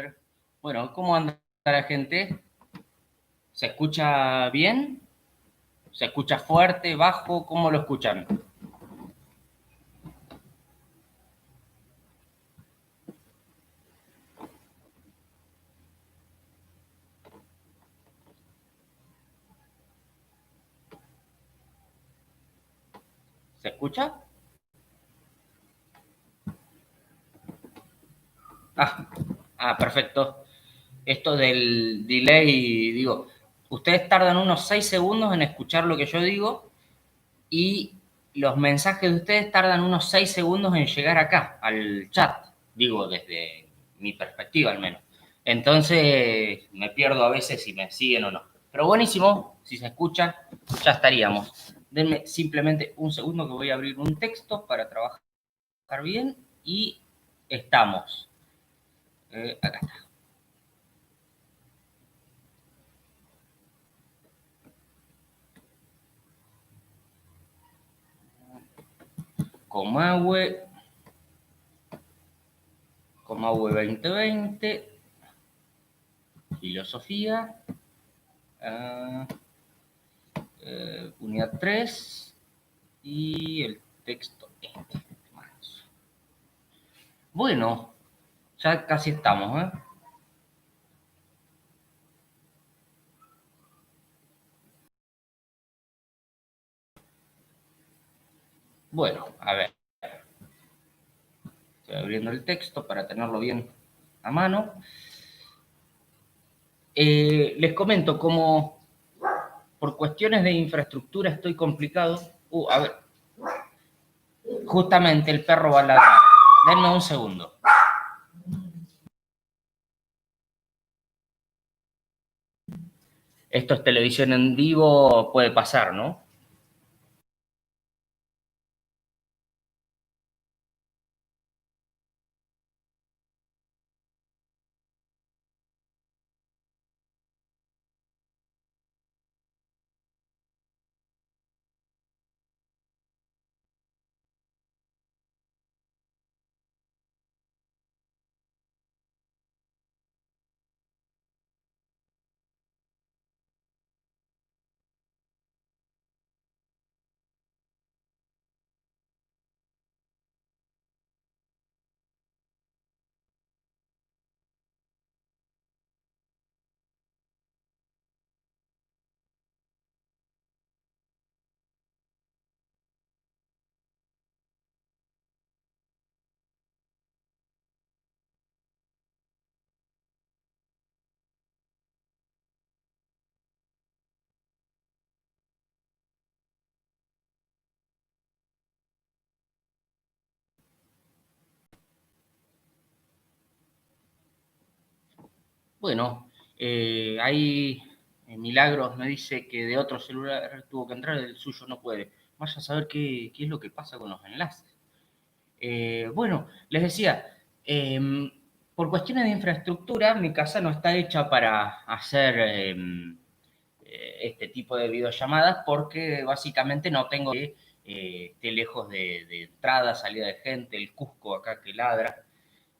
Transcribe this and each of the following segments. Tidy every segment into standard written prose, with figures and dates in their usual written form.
ver. Bueno, ¿cómo anda la gente? ¿Se escucha bien? ¿Se escucha fuerte, bajo? ¿Cómo lo escuchan? ¿Se escucha? Ah, perfecto. Esto del delay, digo, ustedes tardan unos 6 segundos en escuchar lo que yo digo y los mensajes de ustedes tardan unos 6 segundos en llegar acá, al chat, digo, desde mi perspectiva al menos. Entonces me pierdo a veces si me siguen o no. Pero buenísimo, si se escucha, ya estaríamos. Denme simplemente un segundo que voy a abrir un texto para trabajar bien y estamos. Acá está. Comahue, Comahue 2020, filosofía, uh, unidad 3 y el texto este. Bueno, ya casi estamos, ¿eh? Bueno, a ver, estoy abriendo el texto para tenerlo bien a mano. Les comento, como por cuestiones de infraestructura estoy complicado. A ver, justamente el perro va a ladrar. Denme un segundo. Esto es televisión en vivo, puede pasar, ¿no? Bueno, ahí Milagros me dice que de otro celular tuvo que entrar, el suyo no puede. Vaya a saber qué es lo que pasa con los enlaces. Bueno, les decía, por cuestiones de infraestructura, mi casa no está hecha para hacer este tipo de videollamadas porque básicamente no tengo que esté lejos de entrada, salida de gente, el Cusco acá que ladra.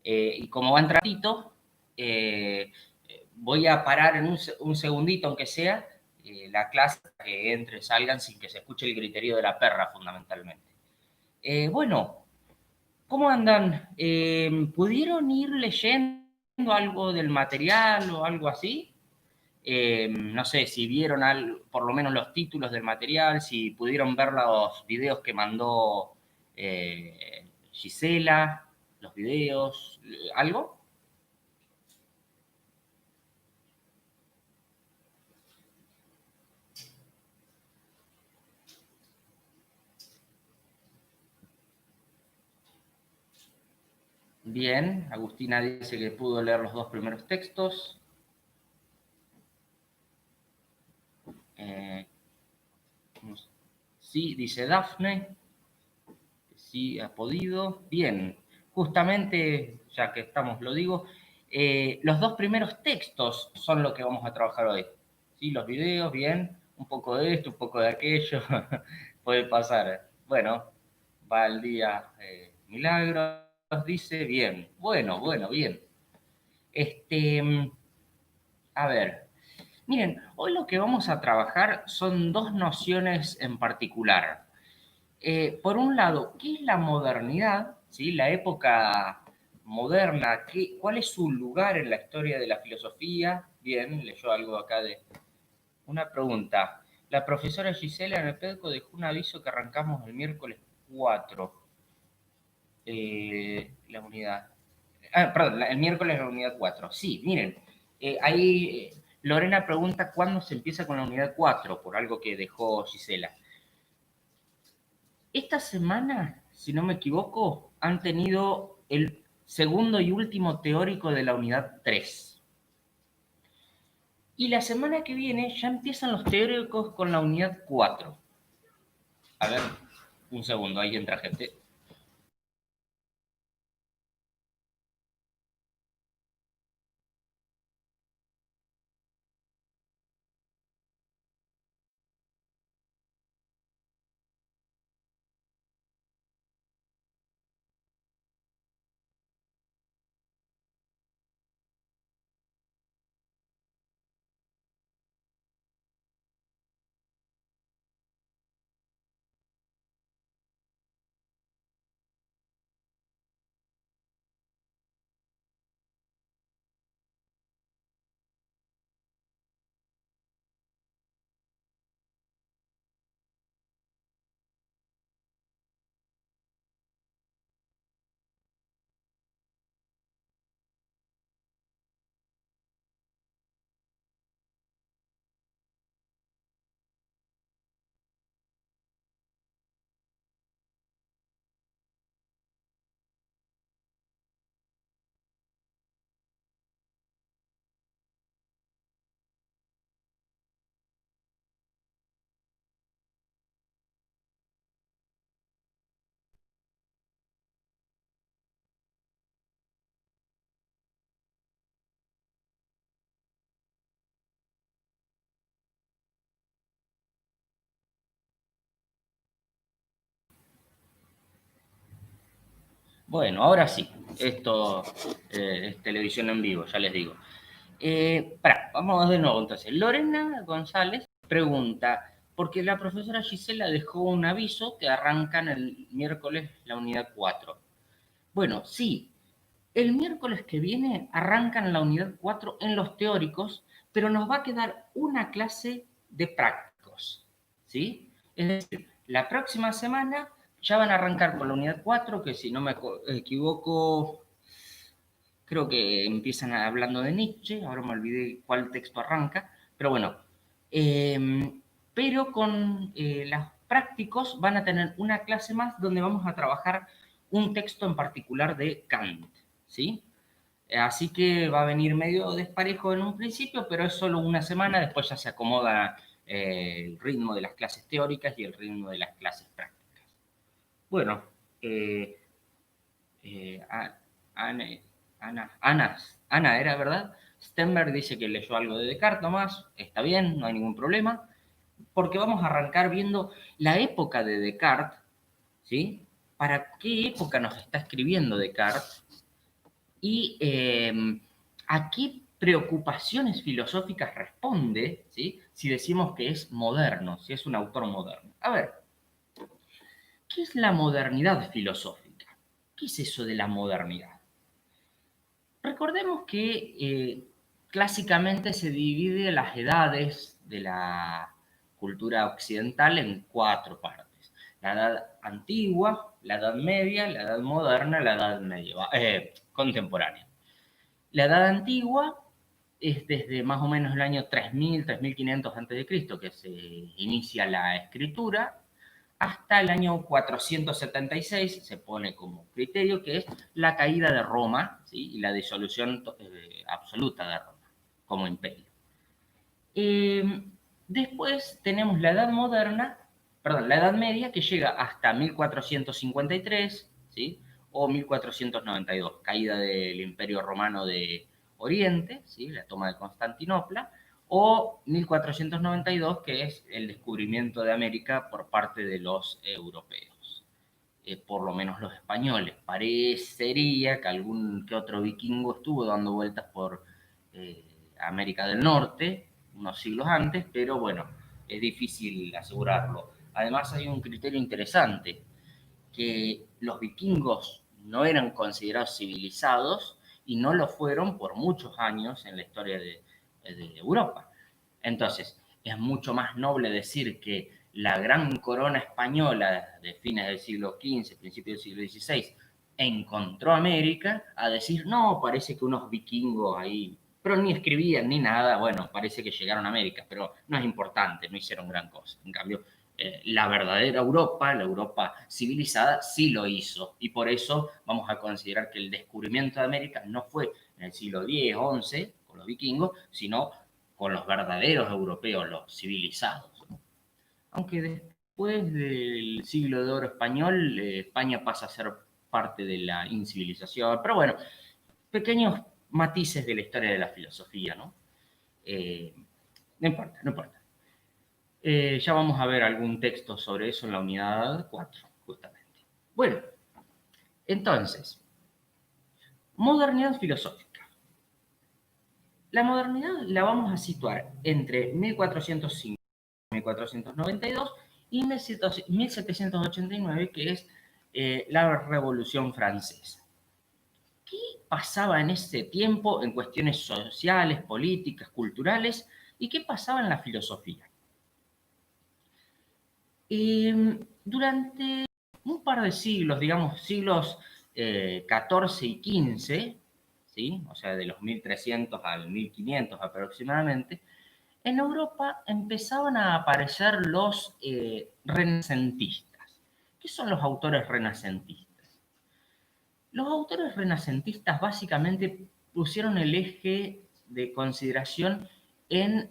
Y como va a entrar ratito, voy a parar en un segundito, aunque sea, la clase, que entre, salgan sin que se escuche el griterío de la perra, fundamentalmente. Bueno, ¿cómo andan? ¿Pudieron ir leyendo algo del material o algo así? No sé si vieron por lo menos los títulos del material, si pudieron ver los videos que mandó Gisela, los videos, ¿algo? Bien, Agustina dice que pudo leer los dos primeros textos. Eh, sí, dice Dafne, sí ha podido. Bien, justamente, ya que estamos, lo digo, los dos primeros textos son lo que vamos a trabajar hoy. ¿Sí? Los videos, bien, un poco de esto, un poco de aquello, puede pasar. Bueno, va el día Milagros, dice, bien, bueno, bien. Este, a ver, miren, hoy lo que vamos a trabajar son dos nociones en particular. Por un lado, ¿qué es la modernidad? ¿Sí? La época moderna, ¿cuál es su lugar en la historia de la filosofía? Bien, leyó algo acá de una pregunta. La profesora Gisela en el PEDCO dejó un aviso que arrancamos el miércoles 4, la unidad. Ah, perdón, el miércoles la unidad 4. Sí, miren, ahí Lorena pregunta cuándo se empieza con la unidad 4, por algo que dejó Gisela. Esta semana, si no me equivoco, han tenido el segundo y último teórico de la unidad 3. Y la semana que viene ya empiezan los teóricos con la unidad 4. A ver, un segundo, ahí entra gente. Bueno, ahora sí, esto es televisión en vivo, ya les digo. Vamos de nuevo entonces. Lorena González pregunta, porque la profesora Gisela dejó un aviso que arrancan el miércoles la unidad 4. Bueno, sí, el miércoles que viene arrancan la unidad 4 en los teóricos, pero nos va a quedar una clase de prácticos, ¿sí? Es decir, la próxima semana ya van a arrancar con la unidad 4, que si no me equivoco, creo que empiezan hablando de Nietzsche, ahora me olvidé cuál texto arranca, pero bueno, eh, pero con los prácticos van a tener una clase más donde vamos a trabajar un texto en particular de Kant, ¿sí? Así que va a venir medio desparejo en un principio, pero es solo una semana, después ya se acomoda el ritmo de las clases teóricas y el ritmo de las clases prácticas. Bueno, eh, eh, Ana, Ana, ¿era verdad? Stenberg dice que leyó algo de Descartes nomás, está bien, no hay ningún problema, porque vamos a arrancar viendo la época de Descartes, ¿sí? ¿Para qué época nos está escribiendo Descartes? Y a qué preocupaciones filosóficas responde, ¿sí? Si decimos que es moderno, si es un autor moderno. A ver, ¿qué es la modernidad filosófica? ¿Qué es eso de la modernidad? Recordemos que clásicamente se divide las edades de la cultura occidental en cuatro partes. La edad antigua, la edad media, la edad moderna, la edad medieval, contemporánea. La edad antigua es desde más o menos el año 3000, 3500 a.C., que se inicia la escritura, hasta el año 476 se pone como criterio, que es la caída de Roma, ¿sí? Y la disolución absoluta de Roma como imperio. Eh, Después tenemos la Edad Moderna, perdón, la Edad Media, que llega hasta 1453, ¿sí? O 1492, caída del Imperio Romano de Oriente, ¿sí? La toma de Constantinopla, o 1492, que es el descubrimiento de América por parte de los europeos. por lo menos los españoles. Parecería que algún que otro vikingo estuvo dando vueltas por América del Norte unos siglos antes, pero bueno, es difícil asegurarlo. Además hay un criterio interesante, que los vikingos no eran considerados civilizados y no lo fueron por muchos años en la historia de Europa. Entonces, es mucho más noble decir que la gran corona española de fines del siglo XV, principios del siglo XVI, encontró América, a decir, no, parece que unos vikingos ahí, pero ni escribían ni nada, bueno, parece que llegaron a América, pero no es importante, no hicieron gran cosa. En cambio, la verdadera Europa, la Europa civilizada, sí lo hizo. Y por eso vamos a considerar que el descubrimiento de América no fue en el siglo X, XI, con los vikingos, sino con los verdaderos europeos, los civilizados. Aunque después del siglo de oro español, España pasa a ser parte de la incivilización. Pero bueno, pequeños matices de la historia de la filosofía, ¿no? No importa, no importa. Ya vamos a ver algún texto sobre eso en la unidad 4, justamente. Bueno, entonces, modernidad filosófica. La modernidad la vamos a situar entre 1405 y 1492 y 1789, que es la Revolución Francesa. ¿Qué pasaba en ese tiempo en cuestiones sociales, políticas, culturales? ¿Y qué pasaba en la filosofía? Durante un par de siglos, digamos siglos XIV y XV, ¿sí? O sea, de los 1300 al 1500 aproximadamente, en Europa empezaban a aparecer los renacentistas. ¿Qué son los autores renacentistas? Los autores renacentistas básicamente pusieron el eje de consideración en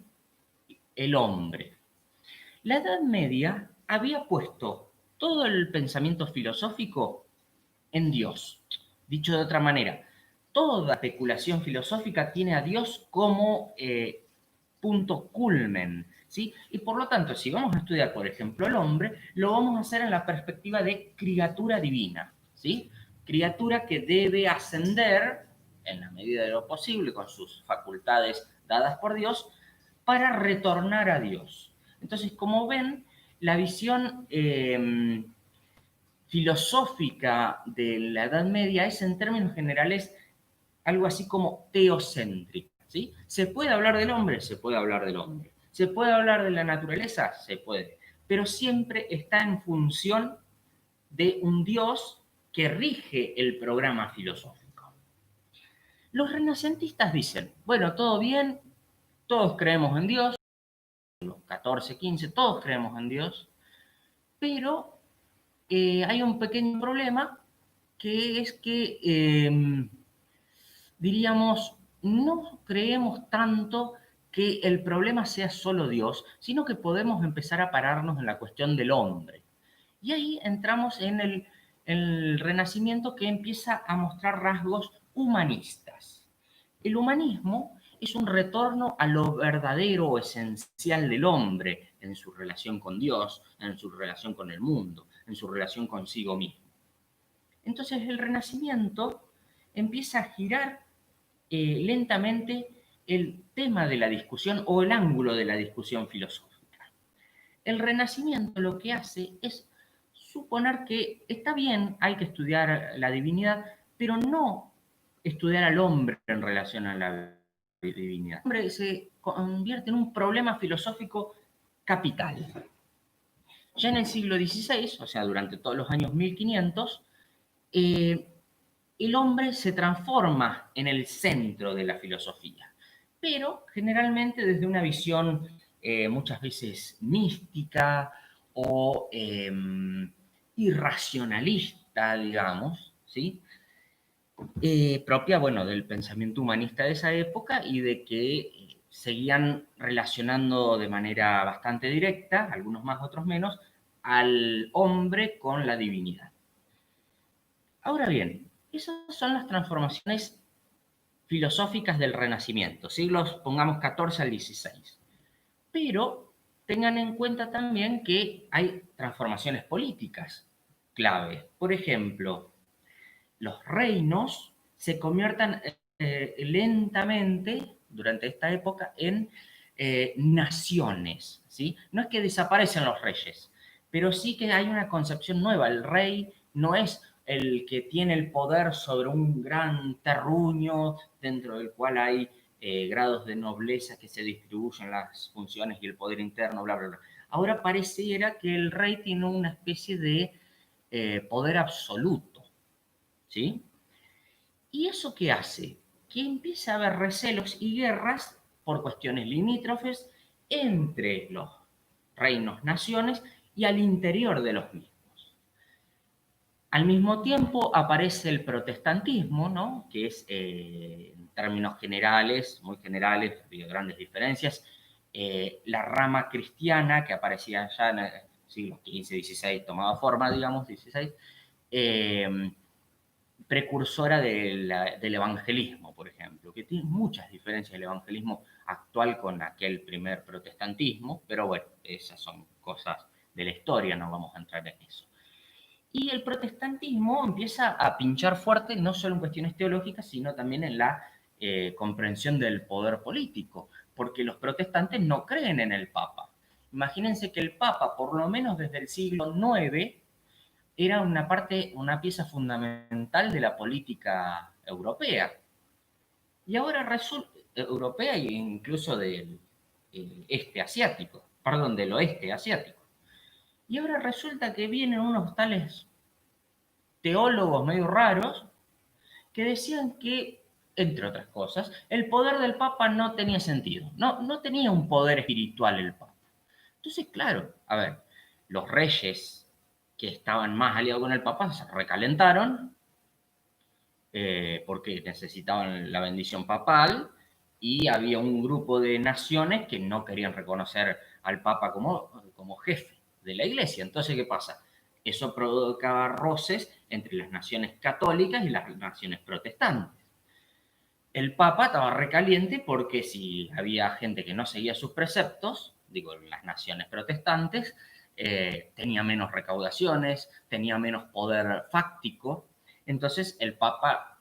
el hombre. La Edad Media había puesto todo el pensamiento filosófico en Dios. Dicho de otra manera, toda especulación filosófica tiene a Dios como punto culmen, ¿sí? Y por lo tanto, si vamos a estudiar, por ejemplo, el hombre, lo vamos a hacer en la perspectiva de criatura divina, ¿sí? Criatura que debe ascender, en la medida de lo posible, con sus facultades dadas por Dios, para retornar a Dios. Entonces, como ven, la visión filosófica de la Edad Media es, en términos generales, algo así como teocéntrica, ¿sí? ¿Se puede hablar del hombre? Se puede hablar del hombre. ¿Se puede hablar de la naturaleza? Se puede. Pero siempre está en función de un Dios que rige el programa filosófico. Los renacentistas dicen, bueno, todo bien, todos creemos en Dios, los 14, 15, todos creemos en Dios, pero hay un pequeño problema que es que, diríamos, no creemos tanto que el problema sea solo Dios, sino que podemos empezar a pararnos en la cuestión del hombre. Y ahí entramos en el Renacimiento, que empieza a mostrar rasgos humanistas. El humanismo es un retorno a lo verdadero o esencial del hombre en su relación con Dios, en su relación con el mundo, en su relación consigo mismo. Entonces el Renacimiento empieza a girar lentamente el tema de la discusión o el ángulo de la discusión filosófica. El Renacimiento lo que hace es suponer que está bien, hay que estudiar la divinidad, pero no estudiar al hombre en relación a la divinidad. El hombre se convierte en un problema filosófico capital. Ya en el siglo XVI, o sea, durante todos los años 1500, el hombre se transforma en el centro de la filosofía, pero generalmente desde una visión muchas veces mística o irracionalista, digamos, ¿sí? Propia, bueno, del pensamiento humanista de esa época y de que seguían relacionando de manera bastante directa, algunos más, otros menos, al hombre con la divinidad. Ahora bien, esas son las transformaciones filosóficas del Renacimiento, siglos, pongamos, 14 al 16. Pero tengan en cuenta también que hay transformaciones políticas clave. Por ejemplo, los reinos se conviertan lentamente durante esta época en naciones, ¿sí? No es que desaparecen los reyes, pero sí que hay una concepción nueva. El rey no es el que tiene el poder sobre un gran terruño dentro del cual hay grados de nobleza que se distribuyen las funciones y el poder interno, bla, bla, bla. Ahora pareciera que el rey tiene una especie de poder absoluto, ¿sí? ¿Y eso qué hace? Que empieza a haber recelos y guerras por cuestiones limítrofes entre los reinos, naciones y al interior de los mismos. Al mismo tiempo aparece el protestantismo, ¿no? Que es, en términos generales, muy generales, había grandes diferencias, la rama cristiana que aparecía ya en el siglo XV, XVI, tomaba forma, digamos, XVI, eh, precursora del evangelismo, por ejemplo, que tiene muchas diferencias el evangelismo actual con aquel primer protestantismo, pero bueno, esas son cosas de la historia, no vamos a entrar en eso. Y el protestantismo empieza a pinchar fuerte no solo en cuestiones teológicas, sino también en la comprensión del poder político, porque los protestantes no creen en el Papa. Imagínense que el Papa, por lo menos desde el siglo IX, era una parte, una pieza fundamental de la política europea. Y ahora resulta, europea e incluso del este asiático, perdón, del oeste asiático. Y ahora resulta que vienen unos tales teólogos medio raros que decían que, entre otras cosas, el poder del Papa no tenía sentido, no tenía un poder espiritual el Papa. Entonces, claro, a ver, los reyes que estaban más aliados con el Papa se recalentaron porque necesitaban la bendición papal y había un grupo de naciones que no querían reconocer al Papa como jefe de la iglesia. Entonces, ¿qué pasa? Eso provocaba roces entre las naciones católicas y las naciones protestantes. El Papa estaba recaliente porque si había gente que no seguía sus preceptos, digo, las naciones protestantes, tenía menos recaudaciones, tenía menos poder fáctico. Entonces el Papa,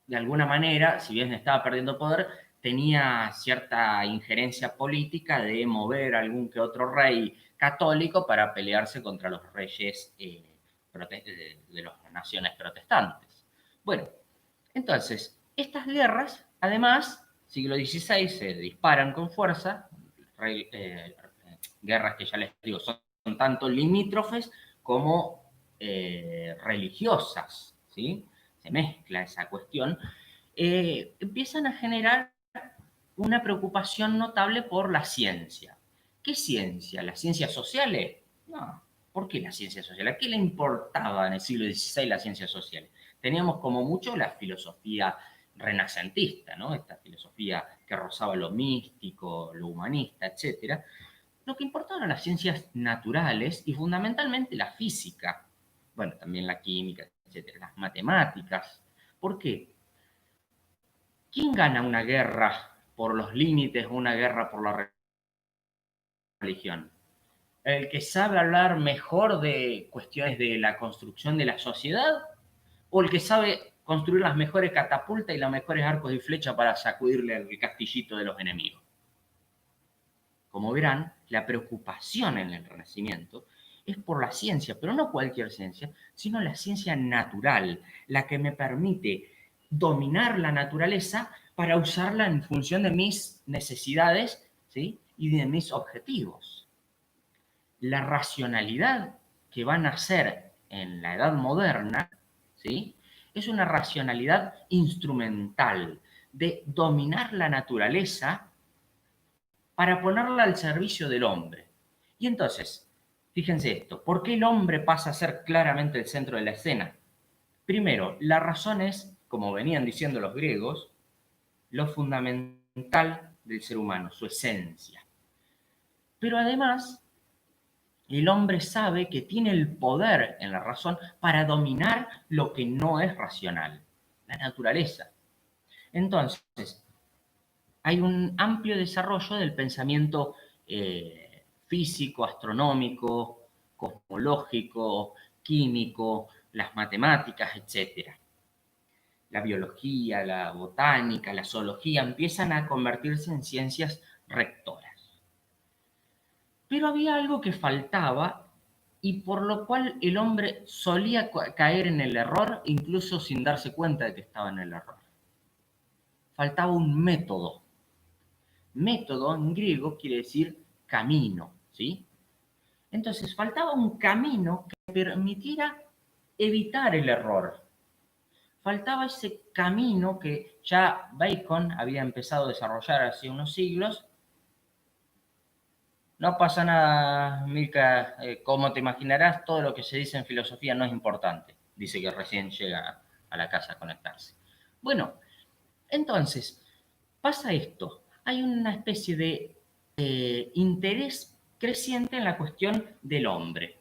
de alguna manera, si bien estaba perdiendo poder, tenía cierta injerencia política de mover a algún que otro rey católico para pelearse contra los reyes de las naciones protestantes. Bueno, entonces, estas guerras, además, siglo XVI, se disparan con fuerza, guerras que ya les digo, son tanto limítrofes como religiosas, ¿sí? Se mezcla esa cuestión, empiezan a generar una preocupación notable por la ciencia. ¿Qué ciencia? ¿Las ciencias sociales? No. ¿Por qué las ciencias sociales? ¿A qué le importaba en el siglo XVI las ciencias sociales? Teníamos como mucho la filosofía renacentista, ¿no? Esta filosofía que rozaba lo místico, lo humanista, etc. Lo que importaban eran las ciencias naturales y fundamentalmente la física, bueno, también la química, etc., las matemáticas. ¿Por qué? ¿Quién gana una guerra por los límites o una guerra por la religión? ¿El que sabe hablar mejor de cuestiones de la construcción de la sociedad? ¿O el que sabe construir las mejores catapultas y los mejores arcos y flechas para sacudirle el castillito de los enemigos? Como verán, la preocupación en el Renacimiento es por la ciencia, pero no cualquier ciencia, sino la ciencia natural, la que me permite dominar la naturaleza para usarla en función de mis necesidades, ¿sí? Y de mis objetivos. La racionalidad que va a nacer en la edad moderna, ¿sí? Es una racionalidad instrumental de dominar la naturaleza para ponerla al servicio del hombre. Y entonces, fíjense esto, ¿por qué el hombre pasa a ser claramente el centro de la escena? Primero, la razón es, como venían diciendo los griegos, lo fundamental del ser humano, su esencia. Pero además, el hombre sabe que tiene el poder en la razón para dominar lo que no es racional, la naturaleza. Entonces, hay un amplio desarrollo del pensamiento físico, astronómico, cosmológico, químico, las matemáticas, etc. La biología, la botánica, la zoología empiezan a convertirse en ciencias rectoras. Pero había algo que faltaba y por lo cual el hombre solía caer en el error incluso sin darse cuenta de que estaba en el error. Faltaba un método. Método en griego quiere decir camino, ¿sí? Entonces faltaba un camino que permitiera evitar el error. Faltaba ese camino que ya Bacon había empezado a desarrollar hace unos siglos. No pasa nada, Milka, como te imaginarás, todo lo que se dice en filosofía no es importante. Dice que recién llega a la casa a conectarse. Bueno, entonces, pasa esto. Hay una especie de interés creciente en la cuestión del hombre.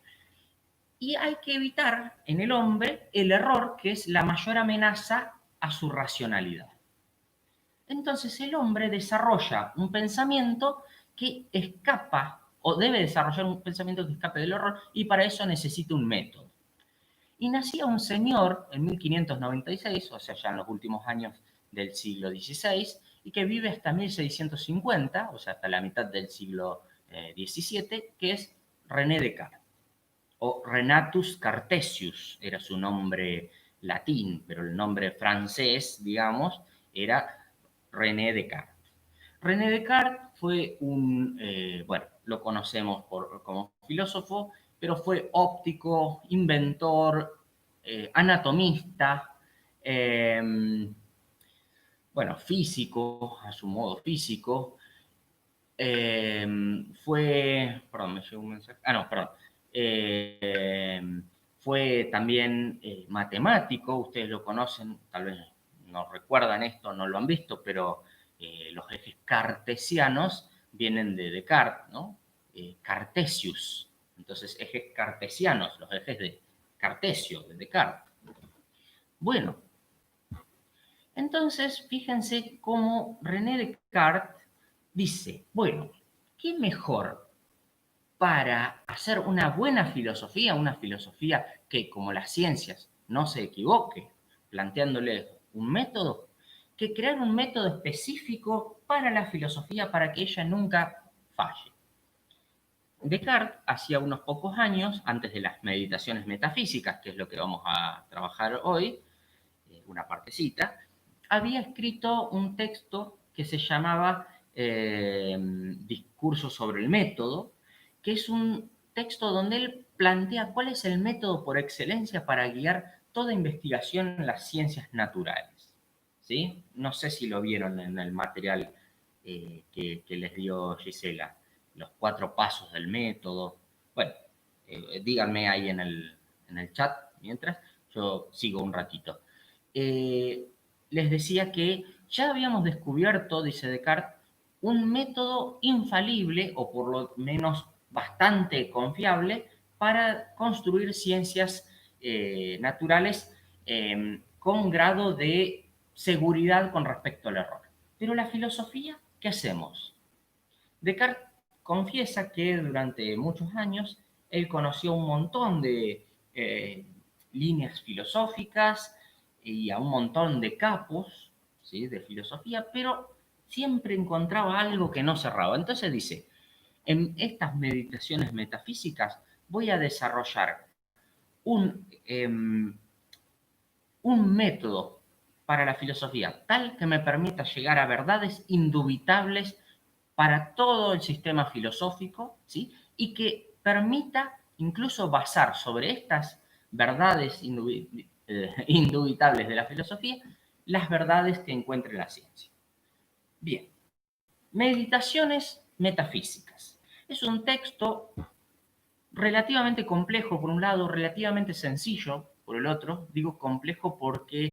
Y hay que evitar en el hombre el error, que es la mayor amenaza a su racionalidad. Entonces el hombre desarrolla un pensamiento que escapa, o debe desarrollar un pensamiento que escape del error, y para eso necesita un método. Y nacía un señor en 1596, o sea, ya en los últimos años del siglo XVI, y que vive hasta 1650, o sea, hasta la mitad del siglo XVII, que es René Descartes, o Renatus Cartesius, era su nombre latín, pero el nombre francés, digamos, era René Descartes. René Descartes fue bueno, lo conocemos como filósofo, pero fue óptico, inventor, anatomista, bueno, físico, a su modo físico. Perdón, me llegó un mensaje. No, perdón. Eh, Fue también matemático, ustedes lo conocen, tal vez no recuerdan esto, no lo han visto, pero los ejes cartesianos vienen de Descartes, ¿no? Cartesius. Entonces, ejes cartesianos, los ejes de Cartesio, de Descartes. Bueno, entonces fíjense cómo René Descartes dice, bueno, ¿qué mejor para hacer una filosofía que, como las ciencias, no se equivoque, planteándole un método, que crear un método específico para la filosofía para que ella nunca falle? Descartes, hacía unos pocos años, antes de las meditaciones metafísicas, que es lo que vamos a trabajar hoy, una partecita, había escrito un texto que se llamaba Discurso sobre el método, que es un texto donde él plantea cuál es el método por excelencia para guiar toda investigación en las ciencias naturales. ¿Sí? No sé si lo vieron en el material que les dio Gisela, los 4 pasos del método. Bueno, díganme ahí en el chat mientras yo sigo un ratito. Les decía que ya habíamos descubierto, dice Descartes, un método infalible, o por lo menos bastante confiable, para construir ciencias naturales con un grado de seguridad con respecto al error. Pero la filosofía, ¿qué hacemos? Descartes confiesa que durante muchos años él conoció un montón de líneas filosóficas y a un montón de capos, ¿sí?, de filosofía, pero siempre encontraba algo que no cerraba. Entonces dice, en estas meditaciones metafísicas voy a desarrollar un método para la filosofía tal que me permita llegar a verdades indubitables para todo el sistema filosófico, ¿sí?, y que permita incluso basar sobre estas verdades indubitables de la filosofía las verdades que encuentre la ciencia. Bien, Meditaciones metafísicas. Es un texto relativamente complejo por un lado, relativamente sencillo por el otro. Digo complejo porque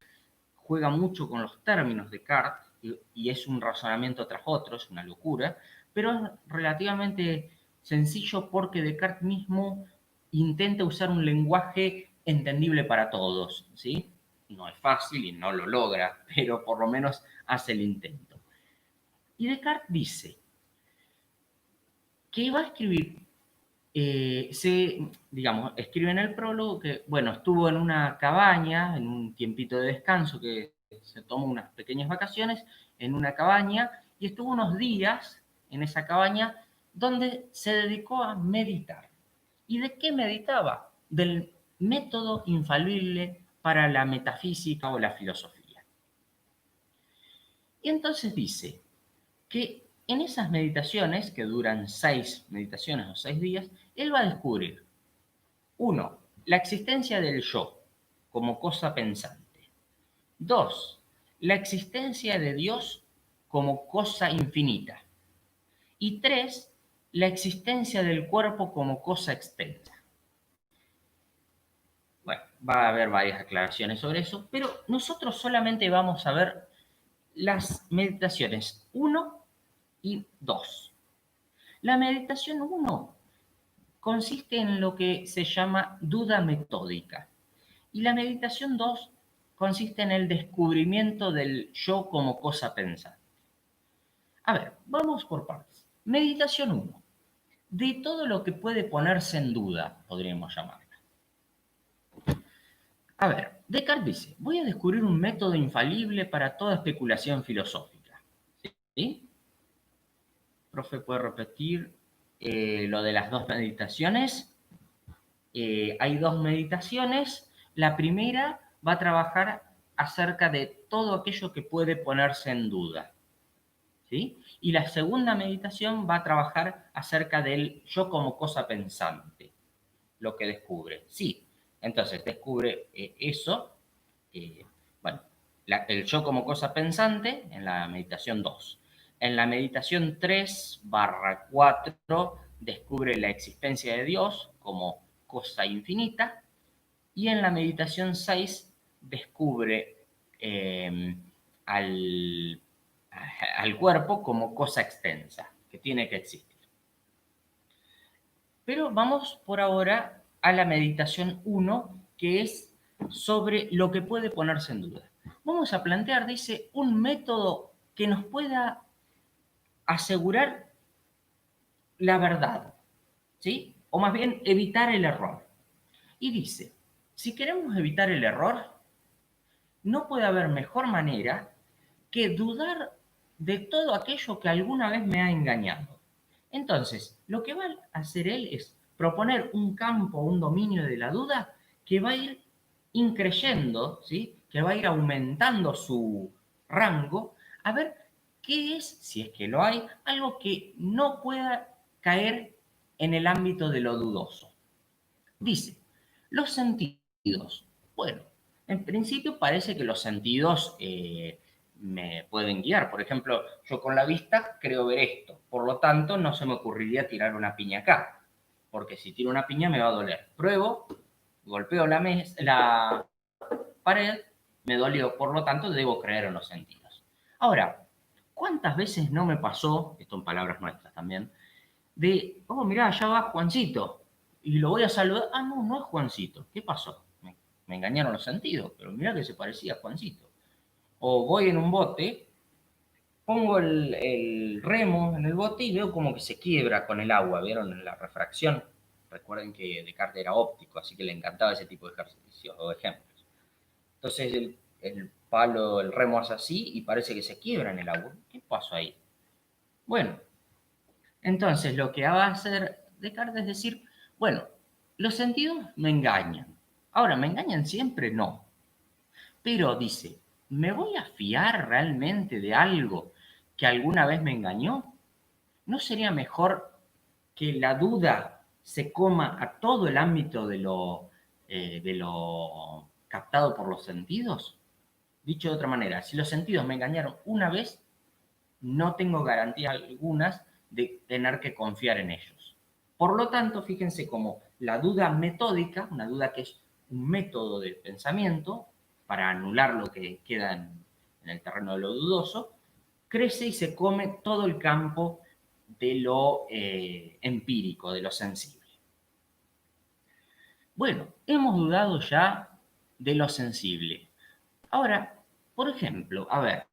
juega mucho con los términos de Descartes y es un razonamiento tras otro, es una locura, pero es relativamente sencillo porque Descartes mismo intenta usar un lenguaje entendible para todos, ¿sí? No es fácil y no lo logra, pero por lo menos hace el intento. Y Descartes dice que va a escribir digamos, escribe en el prólogo que, bueno, estuvo en una cabaña, en un tiempito de descanso, que se tomó unas pequeñas vacaciones en una cabaña y estuvo unos días en esa cabaña donde se dedicó a meditar. ¿Y de qué meditaba? Del método infalible para la metafísica o la filosofía. Y entonces dice que en esas meditaciones, que duran 6 meditaciones o 6 días, él va a descubrir, uno, la existencia del yo como cosa pensante. Dos, la existencia de Dios como cosa infinita. Y tres, la existencia del cuerpo como cosa extensa. Bueno, va a haber varias aclaraciones sobre eso, pero nosotros solamente vamos a ver las meditaciones uno y 2. La meditación uno consiste en lo que se llama duda metódica y la meditación 2 consiste en el descubrimiento del yo como cosa pensante. A ver, vamos por partes. Meditación uno. De todo lo que puede ponerse en duda, podríamos llamarla. A ver, Descartes dice, voy a descubrir un método infalible para toda especulación filosófica. ¿Sí? Profe, ¿puede repetir lo de las dos meditaciones? Hay dos meditaciones. La primera va a trabajar acerca de todo aquello que puede ponerse en duda. ¿Sí? Y la segunda meditación va a trabajar acerca del yo como cosa pensante, lo que descubre. Sí, entonces descubre eso, eh, bueno, el yo como cosa pensante en la meditación 2. En la meditación 3/4 descubre la existencia de Dios como cosa infinita y en la meditación 6 descubre eh, al, al cuerpo como cosa extensa, que tiene que existir. Pero vamos por ahora a la meditación 1, que es sobre lo que puede ponerse en duda. Vamos a plantear, dice, un método que nos pueda asegurar la verdad, ¿sí? O más bien evitar el error. Y dice, si queremos evitar el error, no puede haber mejor manera que dudar de todo aquello que alguna vez me ha engañado. Entonces, lo que va a hacer él es proponer un campo, un dominio de la duda que va a ir increyendo, ¿sí? Que va a ir aumentando su rango, a ver qué es, si es que lo hay, algo que no pueda caer en el ámbito de lo dudoso. Dice, los sentidos. Bueno, en principio parece que los sentidos me pueden guiar. Por ejemplo, yo con la vista creo ver esto. Por lo tanto, no se me ocurriría tirar una piña acá. Porque si tiro una piña me va a doler. Pruebo, golpeo la pared, me dolió. Por lo tanto, debo creer en los sentidos. Ahora, ¿cuántas veces no me pasó, esto en palabras nuestras también, de, oh, mirá, allá va Juancito, y lo voy a saludar, ah, no, no es Juancito, ¿qué pasó? Me engañaron los sentidos, pero mirá que se parecía a Juancito. O voy en un bote, pongo el remo en el bote y veo como que se quiebra con el agua, ¿vieron? La refracción. Recuerden que Descartes era óptico, así que le encantaba ese tipo de ejercicios o ejemplos. Entonces el palo, el remo hace así y parece que se quiebra en el agua. ¿Qué pasó ahí? Bueno, entonces, lo que va a hacer Descartes es decir, bueno, los sentidos me engañan. Ahora, ¿me engañan siempre? No. Pero dice, ¿me voy a fiar realmente de algo que alguna vez me engañó? ¿No sería mejor que la duda se coma a todo el ámbito de lo captado por los sentidos? Dicho de otra manera, si los sentidos me engañaron una vez, no tengo garantías algunas de tener que confiar en ellos. Por lo tanto, fíjense cómo la duda metódica, una duda que es un método de pensamiento para anular lo que queda en el terreno de lo dudoso, crece y se come todo el campo de lo empírico, de lo sensible. Bueno, hemos dudado ya de lo sensible. Ahora, por ejemplo, a ver,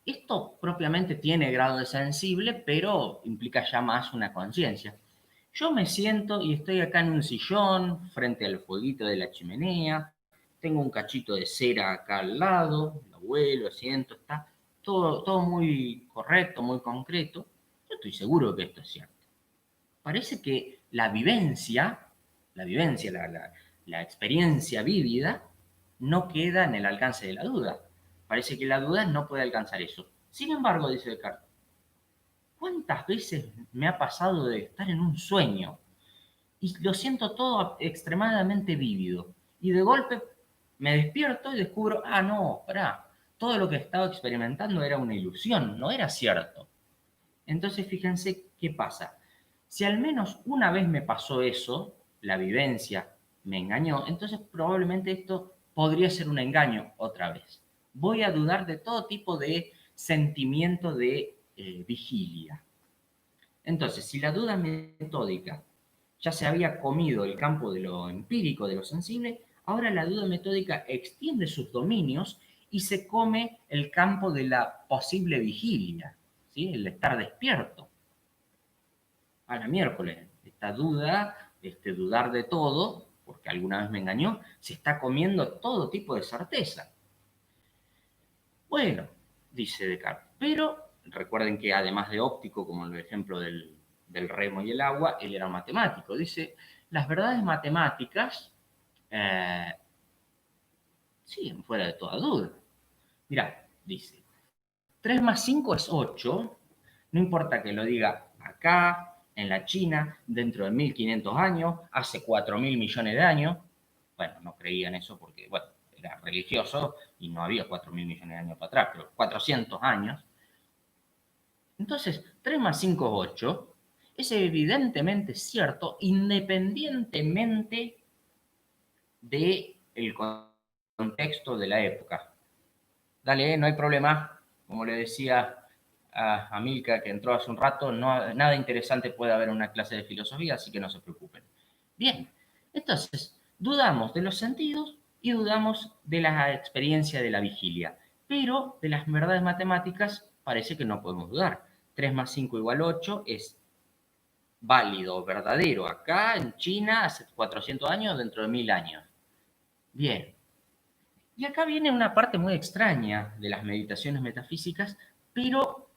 esto propiamente tiene grado de sensible, pero implica ya más una conciencia. Yo me siento y estoy acá en un sillón, frente al fueguito de la chimenea, tengo un cachito de cera acá al lado, lo vuelo, siento, está todo muy correcto, muy concreto. Yo estoy seguro que esto es cierto. Parece que la experiencia vívida, no queda en el alcance de la duda. Parece que la duda no puede alcanzar eso. Sin embargo, dice Descartes, ¿cuántas veces me ha pasado de estar en un sueño y lo siento todo extremadamente vívido? Y de golpe me despierto y descubro, ah, no, pará, todo lo que estaba experimentando era una ilusión, no era cierto. Entonces, fíjense qué pasa. Si al menos una vez me pasó eso, la vivencia me engañó, entonces probablemente esto podría ser un engaño otra vez. Voy a dudar de todo tipo de sentimiento de vigilia. Entonces, si la duda metódica ya se había comido el campo de lo empírico, de lo sensible, ahora la duda metódica extiende sus dominios y se come el campo de la posible vigilia, ¿sí? El estar despierto. A la miércoles, esta duda, este dudar de todo, porque alguna vez me engañó, se está comiendo todo tipo de certeza. Bueno, dice Descartes, pero recuerden que además de óptico, como el ejemplo del remo y el agua, él era matemático. Dice, las verdades matemáticas eh, siguen fuera de toda duda. Mirá, dice, 3 más 5 es 8, no importa que lo diga acá, en la China, dentro de 1500 años, hace 4000 millones de años. Bueno, no creían eso porque, bueno, era religioso y no había 4000 millones de años para atrás, pero 400 años. Entonces, 3 más 5 es 8, es evidentemente cierto independientemente del contexto de la época. Dale, no hay problema. Como le decía a Milka, que entró hace un rato, no, nada interesante puede haber en una clase de filosofía, así que no se preocupen. Bien, entonces, dudamos de los sentidos y dudamos de la experiencia de la vigilia, pero de las verdades matemáticas parece que no podemos dudar. 3 más 5 igual 8 es válido, verdadero, acá en China hace 400 años, dentro de 1000 años. Bien, y acá viene una parte muy extraña de las meditaciones metafísicas, pero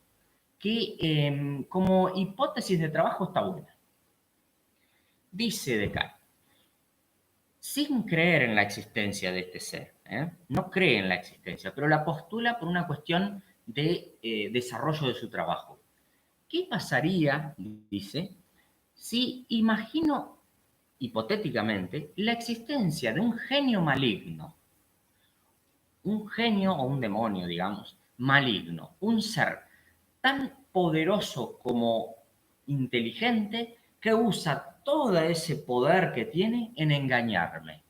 que como hipótesis de trabajo está buena. Dice Descartes, sin creer en la existencia de este ser, no cree en la existencia, pero la postula por una cuestión de desarrollo de su trabajo. ¿Qué pasaría, dice, si imagino hipotéticamente la existencia de un genio maligno? Un genio o un demonio, digamos, maligno, un ser tan poderoso como inteligente que usa todo ese poder que tiene en engañarme.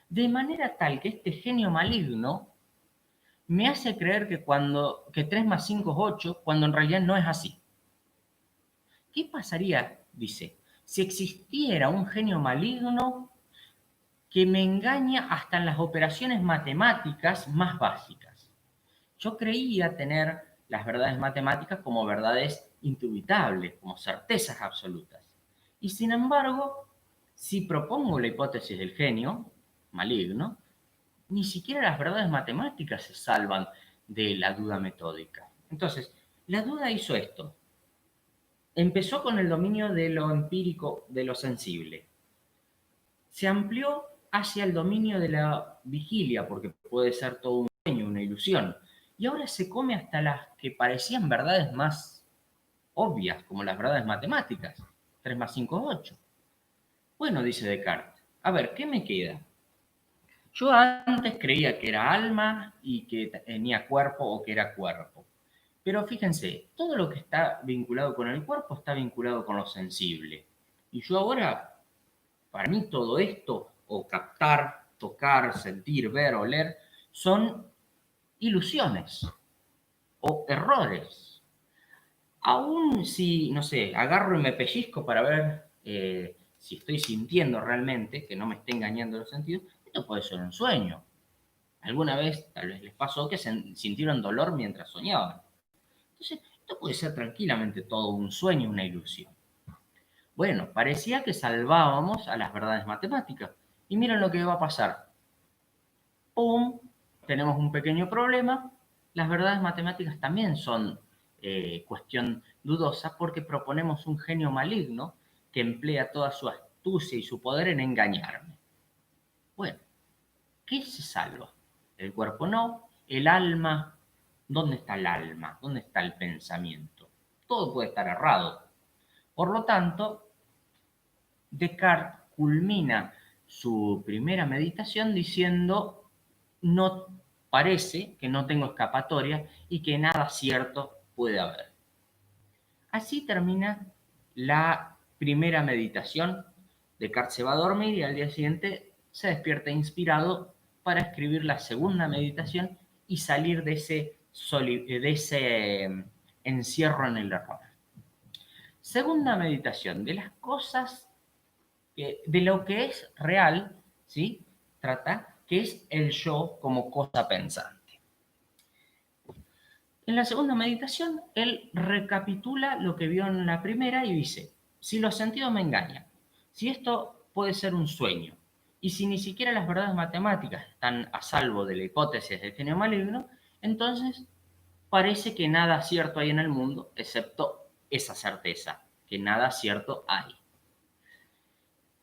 De manera tal que este genio maligno me hace creer que 3 más 5 es 8, cuando en realidad no es así. ¿Qué pasaría, dice, si existiera un genio maligno que me engaña hasta en las operaciones matemáticas más básicas? Yo creía tener las verdades matemáticas como verdades indubitables, como certezas absolutas. Y sin embargo, si propongo la hipótesis del genio maligno, ni siquiera las verdades matemáticas se salvan de la duda metódica. Entonces, la duda hizo esto. Empezó con el dominio de lo empírico, de lo sensible. Se amplió hacia el dominio de la vigilia, porque puede ser todo un sueño, una ilusión. Y ahora se come hasta las que parecían verdades más obvias, como las verdades matemáticas. 3 más 5 es 8. Bueno, dice Descartes, a ver, ¿qué me queda? Yo antes creía que era alma y que tenía cuerpo o que era cuerpo. Pero fíjense, todo lo que está vinculado con el cuerpo está vinculado con lo sensible. Y yo ahora, para mí todo esto, o captar, tocar, sentir, ver, oler, son ilusiones o errores. Aún si, no sé, agarro y me pellizco para ver si estoy sintiendo realmente, que no me esté engañando los sentidos, esto puede ser un sueño. Alguna vez tal vez les pasó que sintieron dolor mientras soñaban. Entonces, esto puede ser tranquilamente todo un sueño, una ilusión. Bueno, parecía que salvábamos a las verdades matemáticas. Y miren lo que va a pasar. ¡Pum! Tenemos un pequeño problema. Las verdades matemáticas también son cuestión dudosa porque proponemos un genio maligno que emplea toda su astucia y su poder en engañarme. Bueno, ¿qué se salva? El cuerpo no, el alma. ¿Dónde está el alma? ¿Dónde está el pensamiento? Todo puede estar errado. Por lo tanto, Descartes culmina su primera meditación diciendo, no parece que no tengo escapatoria y que nada cierto puede haber. Así termina la primera meditación. Descartes se va a dormir y al día siguiente se despierta inspirado para escribir la segunda meditación y salir de ese encierro en el error. Segunda meditación, de las cosas, de lo que es real, ¿sí? Trata, que es el yo como cosa pensante. En la segunda meditación, él recapitula lo que vio en la primera y dice, si los sentidos me engañan, si esto puede ser un sueño, y si ni siquiera las verdades matemáticas están a salvo de la hipótesis del genio maligno, entonces parece que nada cierto hay en el mundo, excepto esa certeza, que nada cierto hay.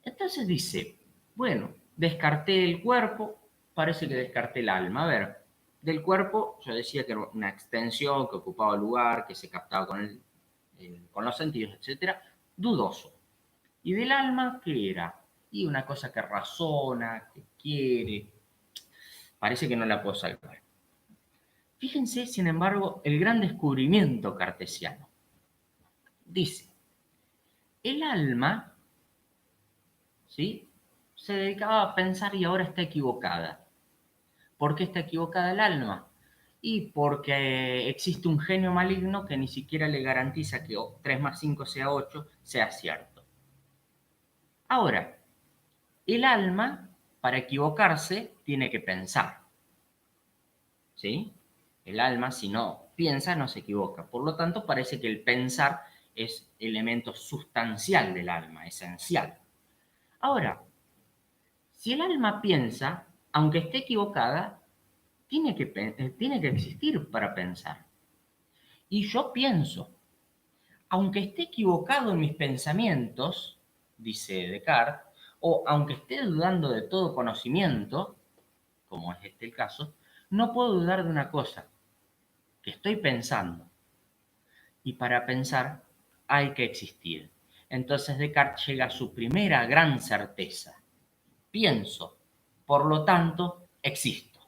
Entonces dice, bueno, descarté el cuerpo, parece que descarté el alma. A ver, del cuerpo yo decía que era una extensión que ocupaba lugar, que se captaba con los sentidos, etcétera, dudoso. ¿Y del alma qué era? Y una cosa que razona, que quiere, parece que no la puedo salvar. Fíjense, sin embargo, el gran descubrimiento cartesiano. Dice, el alma, ¿sí? Se dedicaba a pensar y ahora está equivocada. ¿Por qué está equivocada el alma? Y porque existe un genio maligno que ni siquiera le garantiza que 3 más 5 sea 8 sea cierto. Ahora, el alma, para equivocarse, tiene que pensar. ¿Sí? El alma, si no piensa, no se equivoca. Por lo tanto, parece que el pensar es elemento sustancial del alma, esencial. Ahora, si el alma piensa, aunque esté equivocada, tiene que existir para pensar. Y yo pienso, aunque esté equivocado en mis pensamientos, dice Descartes, o aunque esté dudando de todo conocimiento, como es este el caso, no puedo dudar de una cosa, que estoy pensando. Y para pensar hay que existir. Entonces Descartes llega a su primera gran certeza. Pienso, por lo tanto, existo.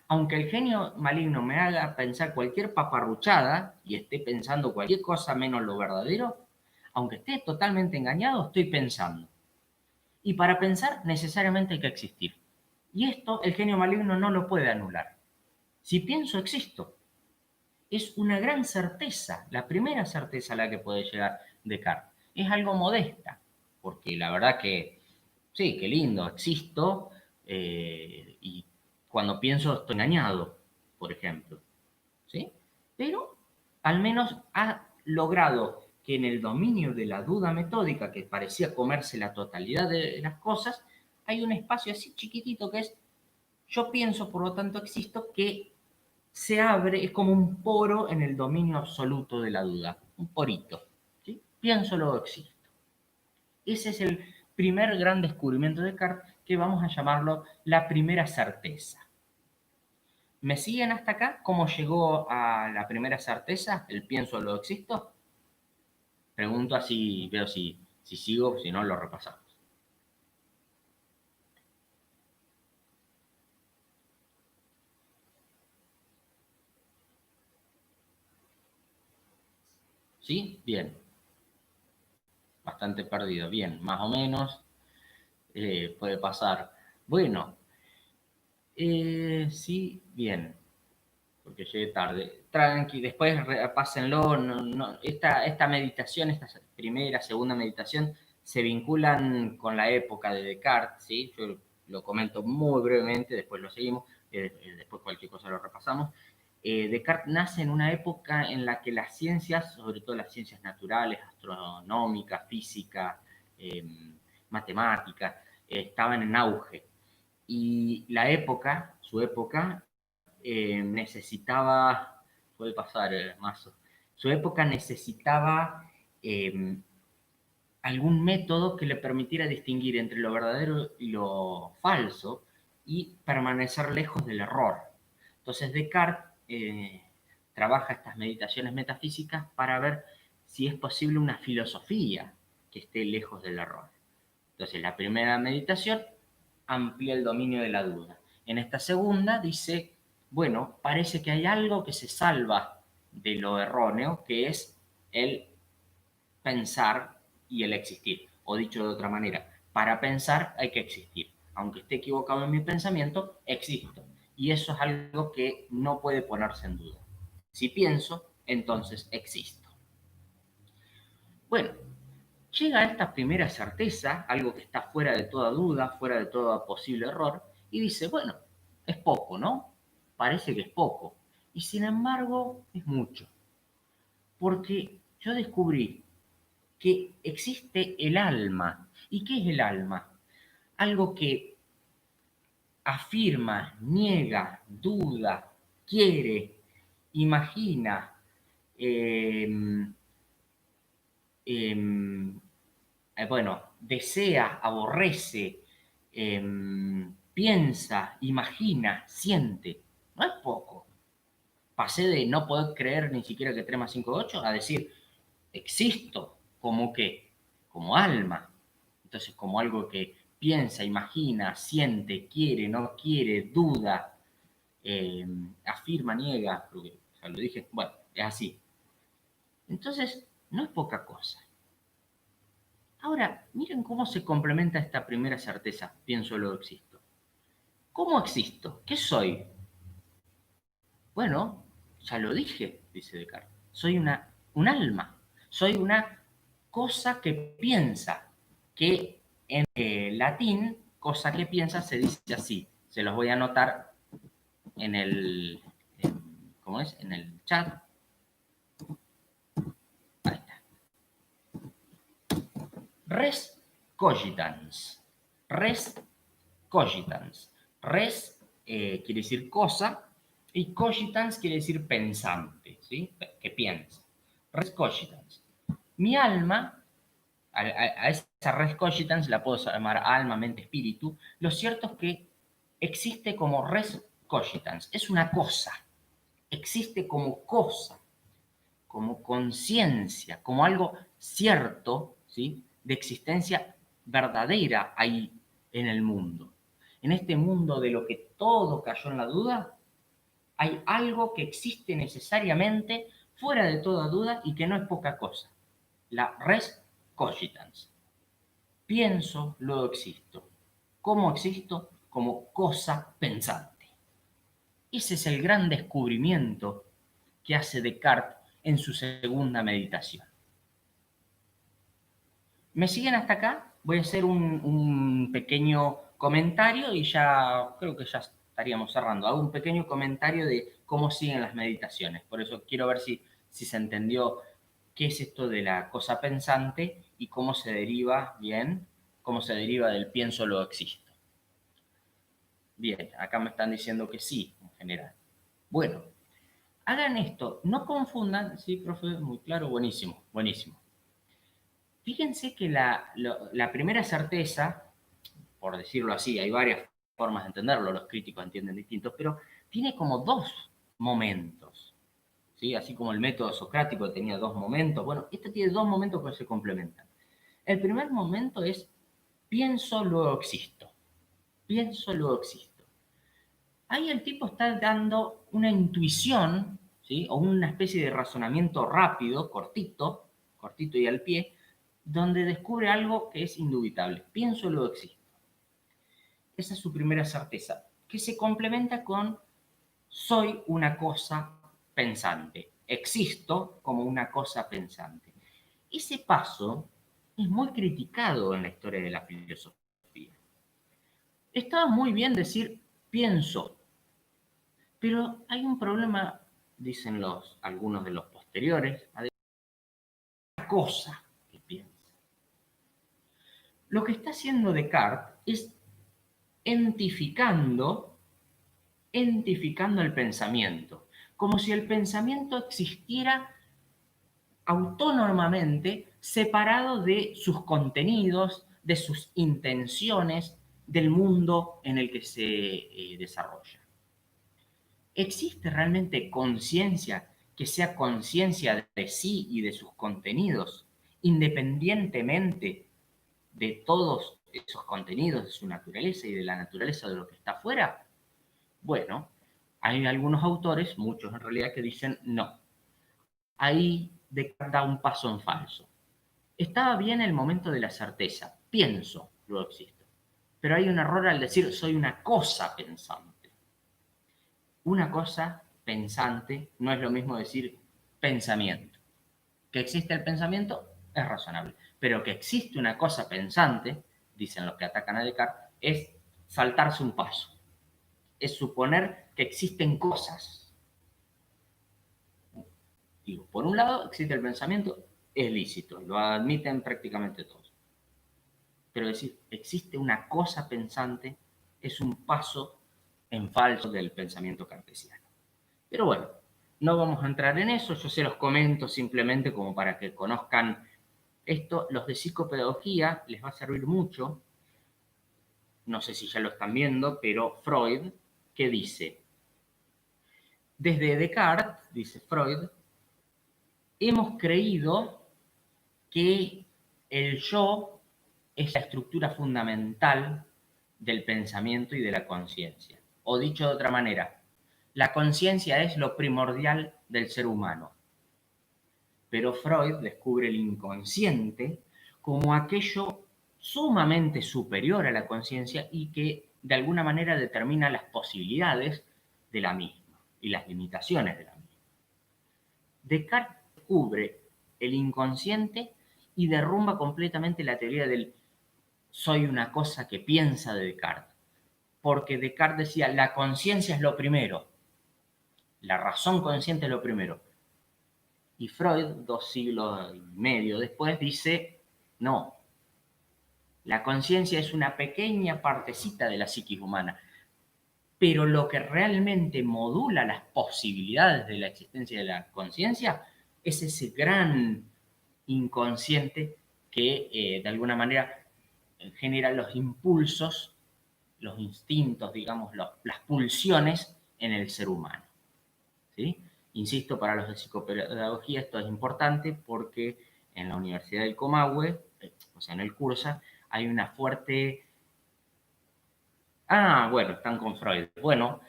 Aunque el genio maligno me haga pensar cualquier paparruchada y esté pensando cualquier cosa menos lo verdadero, aunque esté totalmente engañado, estoy pensando. Y para pensar necesariamente hay que existir. Y esto el genio maligno no lo puede anular. Si pienso, existo. Es una gran certeza, la primera certeza a la que puede llegar Descartes. Es algo modesta, porque la verdad que, sí, qué lindo, existo, y cuando pienso estoy engañado, por ejemplo, ¿sí? Pero al menos ha logrado que en el dominio de la duda metódica, que parecía comerse la totalidad de las cosas, hay un espacio así chiquitito que es yo pienso, por lo tanto existo, que se abre, es como un poro en el dominio absoluto de la duda, un porito. ¿Sí? Pienso, luego existo. Ese es el primer gran descubrimiento de Descartes, que vamos a llamarlo la primera certeza. ¿Me siguen hasta acá? ¿Cómo llegó a la primera certeza? ¿El pienso, luego existo? Pregunto así, veo si sigo, si no lo repasamos. ¿Sí? Bien. Bastante perdido. Bien, más o menos. Puede pasar. Bueno, sí, bien, porque llegué tarde. Tranqui, después pásenlo. Esta meditación, esta primera, segunda meditación, se vinculan con la época de Descartes, ¿sí? Yo lo comento muy brevemente, después lo seguimos, después cualquier cosa lo repasamos. Descartes nace en una época en la que las ciencias, sobre todo las ciencias naturales, astronómica, física, eh, matemática, estaban en auge. Y la época, su época, necesitaba, puede pasar, Mazo, su época necesitaba eh, algún método que le permitiera distinguir entre lo verdadero y lo falso y permanecer lejos del error. Entonces Descartes trabaja estas meditaciones metafísicas para ver si es posible una filosofía que esté lejos del error. Entonces la primera meditación amplía el dominio de la duda. En esta segunda dice, bueno, parece que hay algo que se salva de lo erróneo, que es el pensar y el existir. O dicho de otra manera, para pensar hay que existir. Aunque esté equivocado en mi pensamiento, existo. Y eso es algo que no puede ponerse en duda. Si pienso, entonces existo. Bueno, llega a esta primera certeza, algo que está fuera de toda duda, fuera de todo posible error, y dice, bueno, es poco, ¿no? Parece que es poco. Y sin embargo, es mucho. Porque yo descubrí que existe el alma. ¿Y qué es el alma? Algo que afirma, niega, duda, quiere, imagina, eh, eh, bueno, desea, aborrece, piensa, imagina, siente. No es poco. Pasé de no poder creer ni siquiera que 3 más 5 es 8 a decir, existo como qué, como alma. Entonces, como algo que piensa, imagina, siente, quiere, no quiere, duda, afirma, niega, porque ya lo dije, bueno, es así. Entonces, no es poca cosa. Ahora, miren cómo se complementa esta primera certeza, pienso, lo existo. ¿Cómo existo? ¿Qué soy? Bueno, ya lo dije, dice Descartes. Soy un alma, soy una cosa que piensa, que en latín, cosa que piensa se dice así. Se los voy a anotar en el, ¿cómo es? En el chat. Ahí está. Res cogitans. Res cogitans. Res quiere decir cosa y cogitans quiere decir pensante, ¿sí? Que piensa. Res cogitans. Mi alma, a esa res cogitans la puedo llamar alma, mente, espíritu. Lo cierto es que existe como res cogitans. Es una cosa. Existe como cosa, como conciencia, como algo cierto, ¿sí? De existencia verdadera ahí en el mundo. En este mundo de lo que todo cayó en la duda, hay algo que existe necesariamente fuera de toda duda y que no es poca cosa. La res cogitans. Pienso, luego existo. ¿Cómo existo? Como cosa pensante. Ese es el gran descubrimiento que hace Descartes en su segunda meditación. ¿Me siguen hasta acá? Voy a hacer un pequeño comentario y ya creo que ya estaríamos cerrando. Hago un pequeño comentario de cómo siguen las meditaciones. Por eso quiero ver si se entendió qué es esto de la cosa pensante y cómo se deriva, bien, cómo se deriva del pienso lo existo. Bien, acá me están diciendo que sí, en general. Bueno, hagan esto, no confundan, sí, profe, muy claro, buenísimo, buenísimo. Fíjense que la primera certeza, por decirlo así, hay varias formas de entenderlo, los críticos entienden distintos, pero tiene como dos momentos, ¿sí? Así como el método socrático tenía dos momentos, bueno, este tiene dos momentos que se complementan. El primer momento es pienso, luego existo. Pienso, luego existo. Ahí el tipo está dando una intuición, ¿sí? O una especie de razonamiento rápido, cortito, cortito y al pie, donde descubre algo que es indubitable. Pienso, luego existo. Esa es su primera certeza, que se complementa con soy una cosa pensante, existo como una cosa pensante. Ese paso es muy criticado en la historia de la filosofía. Estaba muy bien decir pienso, pero hay un problema dicen algunos de los posteriores, una cosa que piensa. Lo que está haciendo Descartes es entificando el pensamiento, como si el pensamiento existiera autónomamente, separado de sus contenidos, de sus intenciones, del mundo en el que se desarrolla. ¿Existe realmente conciencia que sea conciencia de sí y de sus contenidos, independientemente de todos esos contenidos, de su naturaleza y de la naturaleza de lo que está afuera? Bueno, hay algunos autores, muchos en realidad, que dicen no. Ahí Descartes da un paso en falso. Estaba bien el momento de la certeza. Pienso, luego existo. Pero hay un error al decir soy una cosa pensante. Una cosa pensante no es lo mismo decir pensamiento. Que existe el pensamiento es razonable. Pero que existe una cosa pensante, dicen los que atacan a Descartes, es saltarse un paso. Es suponer que existen cosas. Digo, por un lado existe el pensamiento, es lícito, lo admiten prácticamente todos. Pero decir, existe una cosa pensante es un paso en falso del pensamiento cartesiano. Pero bueno, no vamos a entrar en eso, yo se los comento simplemente como para que conozcan esto. Los de psicopedagogía les va a servir mucho, no sé si ya lo están viendo, pero Freud, ¿qué dice? Desde Descartes, dice Freud, hemos creído que el yo es la estructura fundamental del pensamiento y de la conciencia. O dicho de otra manera, la conciencia es lo primordial del ser humano. Pero Freud descubre el inconsciente como aquello sumamente superior a la conciencia y que de alguna manera determina las posibilidades de la misma y las limitaciones de la misma. Descartes descubre el inconsciente y derrumba completamente la teoría del soy una cosa que piensa de Descartes. Porque Descartes decía, la conciencia es lo primero, la razón consciente es lo primero. Y Freud, 2 siglos y medio después, dice, no, la conciencia es una pequeña partecita de la psiquis humana, pero lo que realmente modula las posibilidades de la existencia de la conciencia es ese gran inconsciente que de alguna manera genera los impulsos, los instintos, digamos, las pulsiones en el ser humano. ¿Sí? Insisto, para los de psicopedagogía esto es importante porque en la Universidad del Comahue, o sea, en el Cursa, hay una fuerte... Ah, bueno, están con Freud. Bueno,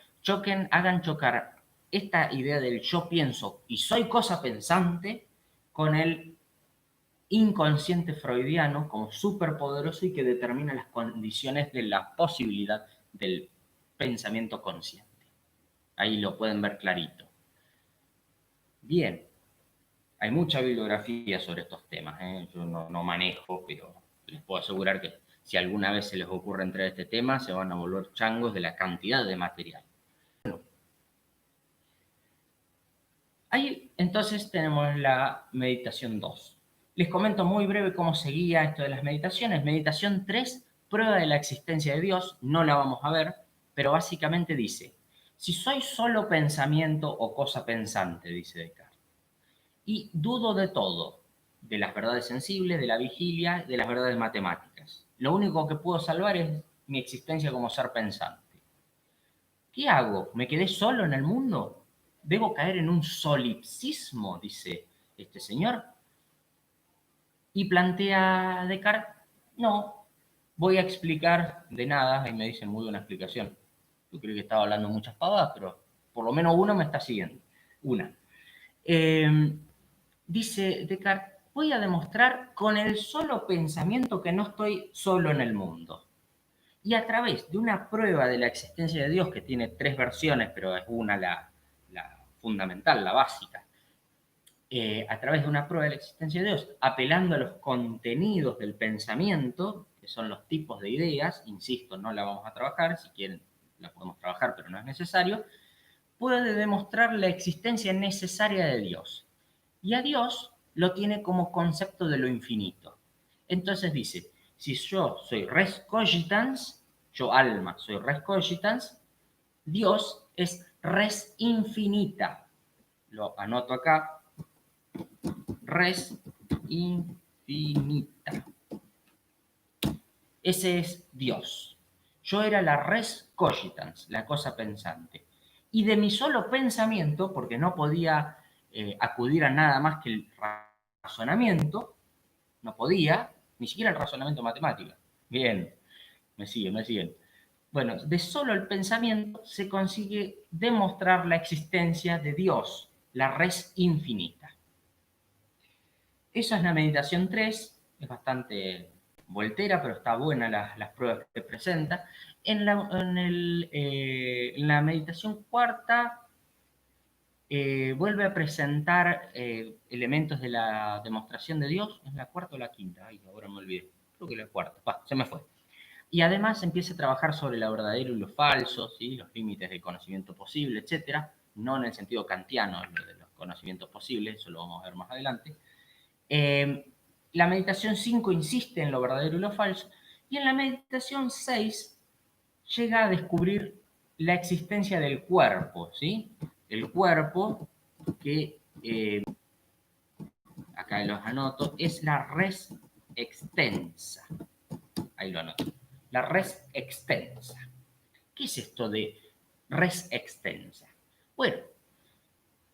hagan chocar esta idea del yo pienso y soy cosa pensante con el inconsciente freudiano como superpoderoso y que determina las condiciones de la posibilidad del pensamiento consciente. Ahí lo pueden ver clarito. Bien, hay mucha bibliografía sobre estos temas, ¿eh? Yo no manejo, pero les puedo asegurar que si alguna vez se les ocurre entrar a este tema, se van a volver changos de la cantidad de material. Bueno, ahí entonces tenemos la meditación 2. Les comento muy breve cómo seguía esto de las meditaciones. Meditación 3, prueba de la existencia de Dios, no la vamos a ver, pero básicamente dice, si soy solo pensamiento o cosa pensante, dice Descartes, y dudo de todo, de las verdades sensibles, de la vigilia, de las verdades matemáticas. Lo único que puedo salvar es mi existencia como ser pensante. ¿Qué hago? ¿Me quedé solo en el mundo? ¿Debo caer en un solipsismo? Dice este señor. Y plantea Descartes, no, voy a explicar de nada, y me dicen muy buena explicación. Yo creo que estaba hablando muchas pavadas, pero por lo menos uno me está siguiendo. Una. Dice Descartes, voy a demostrar con el solo pensamiento que no estoy solo en el mundo. Y a través de una prueba de la existencia de Dios, que tiene 3 versiones, pero es una la fundamental, la básica, a través de una prueba de la existencia de Dios, apelando a los contenidos del pensamiento, que son los tipos de ideas, insisto, no la vamos a trabajar, si quieren la podemos trabajar, pero no es necesario, puede demostrar la existencia necesaria de Dios. Y a Dios lo tiene como concepto de lo infinito. Entonces dice, si yo soy res cogitans, yo alma soy res cogitans, Dios es res infinita. Lo anoto acá, res infinita. Ese es Dios. Yo era la res cogitans, la cosa pensante. Y de mi solo pensamiento, porque no podía acudir a nada más que el razonamiento, no podía, ni siquiera el razonamiento matemático. Bien, me siguen, me siguen. Bueno, de solo el pensamiento se consigue demostrar la existencia de Dios, la res infinita. Esa es la meditación 3, es bastante voltera, pero está buena las pruebas que presenta. En la meditación cuarta vuelve a presentar elementos de la demostración de Dios. ¿Es la cuarta o la quinta? Ay, ahora me olvidé. Creo que la cuarta. Se me fue. Y además empieza a trabajar sobre lo verdadero y lo falso, ¿sí? Los límites del conocimiento posible, etc. No en el sentido kantiano lo de los conocimientos posibles, eso lo vamos a ver más adelante. La meditación 5 insiste en lo verdadero y lo falso, y en la meditación 6 llega a descubrir la existencia del cuerpo, ¿sí? El cuerpo que, acá los anoto, es la res extensa. Ahí lo anoto. La res extensa. ¿Qué es esto de res extensa? Bueno,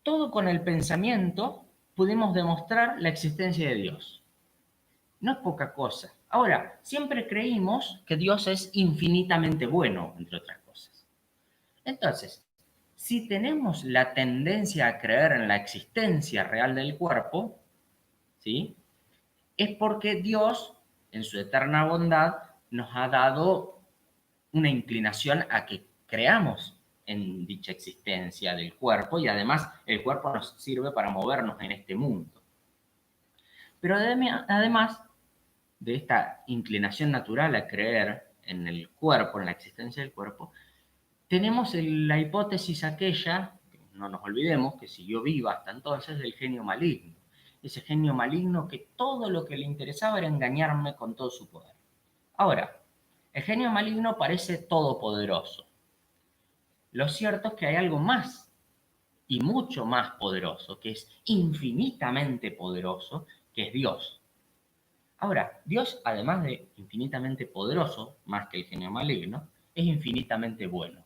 todo con el pensamiento podemos demostrar la existencia de Dios. No es poca cosa. Ahora, siempre creímos que Dios es infinitamente bueno, entre otras cosas. Entonces, si tenemos la tendencia a creer en la existencia real del cuerpo, ¿sí? Es porque Dios, en su eterna bondad, nos ha dado una inclinación a que creamos en dicha existencia del cuerpo y además el cuerpo nos sirve para movernos en este mundo. Pero además de esta inclinación natural a creer en el cuerpo, en la existencia del cuerpo, tenemos la hipótesis aquella, no nos olvidemos, que siguió viva hasta entonces, del genio maligno. Ese genio maligno que todo lo que le interesaba era engañarme con todo su poder. Ahora, el genio maligno parece todopoderoso. Lo cierto es que hay algo más y mucho más poderoso, que es infinitamente poderoso, que es Dios. Ahora, Dios, además de infinitamente poderoso, más que el genio maligno, es infinitamente bueno.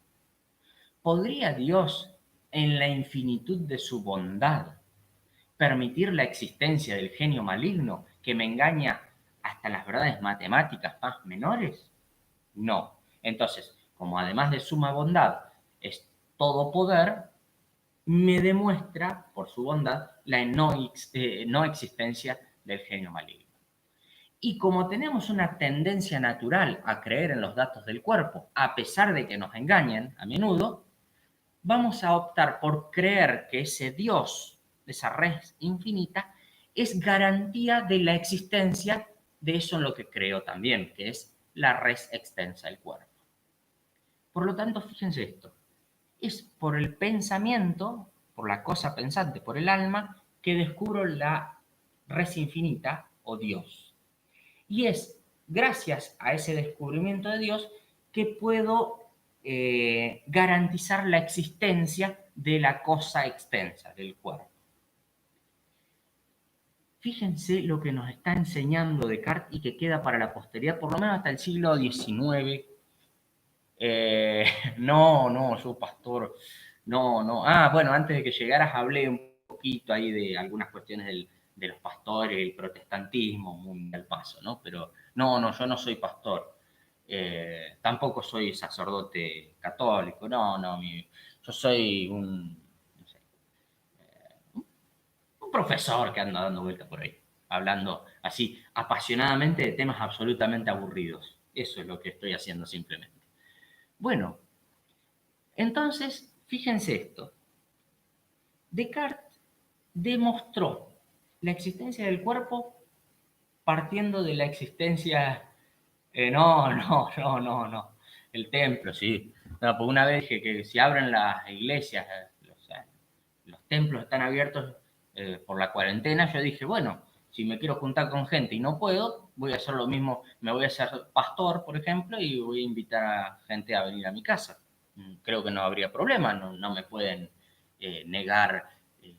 ¿Podría Dios, en la infinitud de su bondad, permitir la existencia del genio maligno que me engaña hasta las verdades matemáticas más menores? No. Entonces, como además de suma bondad es todo poder, me demuestra, por su bondad, la no existencia del genio maligno. Y como tenemos una tendencia natural a creer en los datos del cuerpo, a pesar de que nos engañen a menudo, vamos a optar por creer que ese Dios, esa red infinita, es garantía de la existencia de eso en lo que creo también, que es la red extensa del cuerpo. Por lo tanto, fíjense esto, es por el pensamiento, por la cosa pensante, por el alma, que descubro la res infinita o Dios. Y es gracias a ese descubrimiento de Dios que puedo garantizar la existencia de la cosa extensa, del cuerpo. Fíjense lo que nos está enseñando Descartes y que queda para la posteridad, por lo menos hasta el siglo XIX. No, yo pastor, no. Bueno, antes de que llegaras hablé un poquito ahí de algunas cuestiones de los pastores, el protestantismo, muy al paso, ¿no? Pero no, yo no soy pastor. Tampoco soy sacerdote católico, yo soy no sé, un profesor que anda dando vueltas por ahí, hablando así apasionadamente de temas absolutamente aburridos. Eso es lo que estoy haciendo simplemente. Bueno, entonces, fíjense esto. Descartes demostró la existencia del cuerpo partiendo de la existencia. No. El templo, sí. No, por una vez dije que si abren las iglesias, templos están abiertos por la cuarentena, yo dije, bueno, si me quiero juntar con gente y no puedo, voy a hacer lo mismo, me voy a hacer pastor, por ejemplo, y voy a invitar a gente a venir a mi casa. Creo que no habría problema, no me pueden negar eh,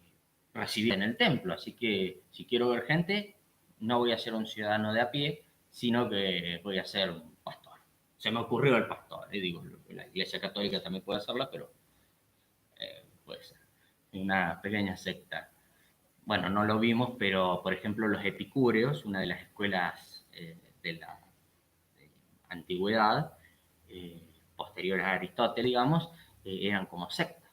recibir en el templo, así que si quiero ver gente, no voy a ser un ciudadano de a pie, sino que voy a ser un pastor. Se me ocurrió el pastor, digo, la Iglesia Católica también puede hacerla, pero puede ser una pequeña secta. Bueno, no lo vimos, pero por ejemplo los epicúreos, una de las escuelas de la antigüedad, posteriores a Aristóteles, digamos, eran como sectas.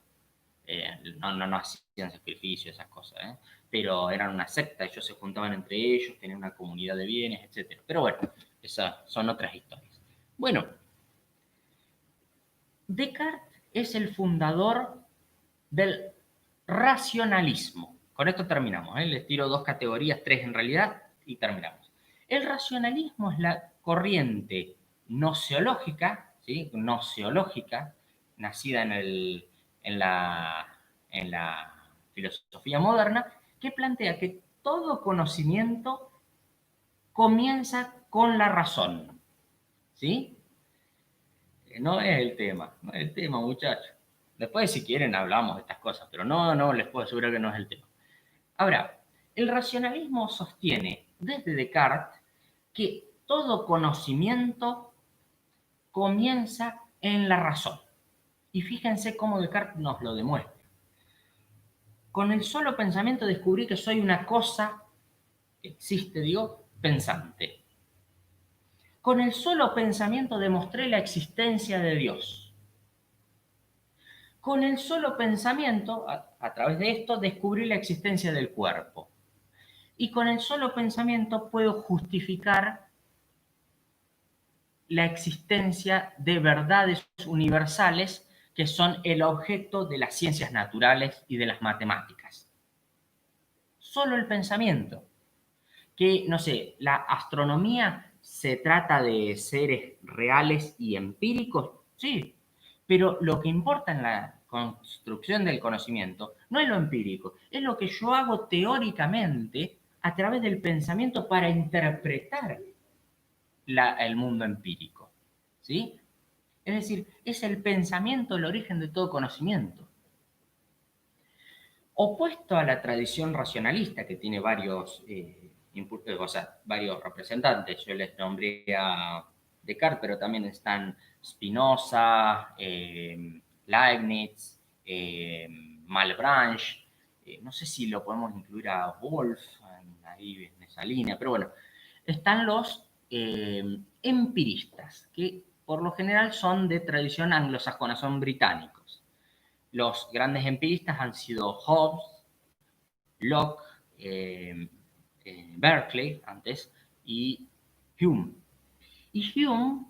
No hacían sacrificios, esas cosas, pero eran una secta, ellos se juntaban entre ellos, tenían una comunidad de bienes, etc. Pero bueno, esas son otras historias. Bueno, Descartes es el fundador del racionalismo. Con esto terminamos, les tiro dos categorías, tres en realidad, y terminamos. El racionalismo es la corriente gnoseológica, ¿sí? Gnoseológica, nacida en la filosofía moderna, que plantea que todo conocimiento comienza con la razón, ¿sí? No es el tema, no es el tema, muchachos. Después, si quieren, hablamos de estas cosas, pero no les puedo asegurar que no es el tema. Ahora, el racionalismo sostiene desde Descartes que todo conocimiento comienza en la razón. Y fíjense cómo Descartes nos lo demuestra. Con el solo pensamiento descubrí que soy una cosa, existe, digo, pensante. Con el solo pensamiento demostré la existencia de Dios. Con el solo pensamiento, a través de esto, descubrí la existencia del cuerpo. Y con el solo pensamiento puedo justificar la existencia de verdades universales que son el objeto de las ciencias naturales y de las matemáticas. Solo el pensamiento. Que, no sé, la astronomía se trata de seres reales y empíricos, sí, pero lo que importa en la construcción del conocimiento no es lo empírico, es lo que yo hago teóricamente a través del pensamiento para interpretar el mundo empírico, ¿sí? Es decir, es el pensamiento el origen de todo conocimiento. Opuesto a la tradición racionalista, que tiene varios, varios representantes, yo les nombré a Descartes, pero también están Spinoza, Leibniz, Malebranche, no sé si lo podemos incluir a Wolff, ahí en esa línea, pero bueno, están los empiristas, que por lo general son de tradición anglosajona, son británicos. Los grandes empiristas han sido Hobbes, Locke, Berkeley antes, y Hume. Y Hume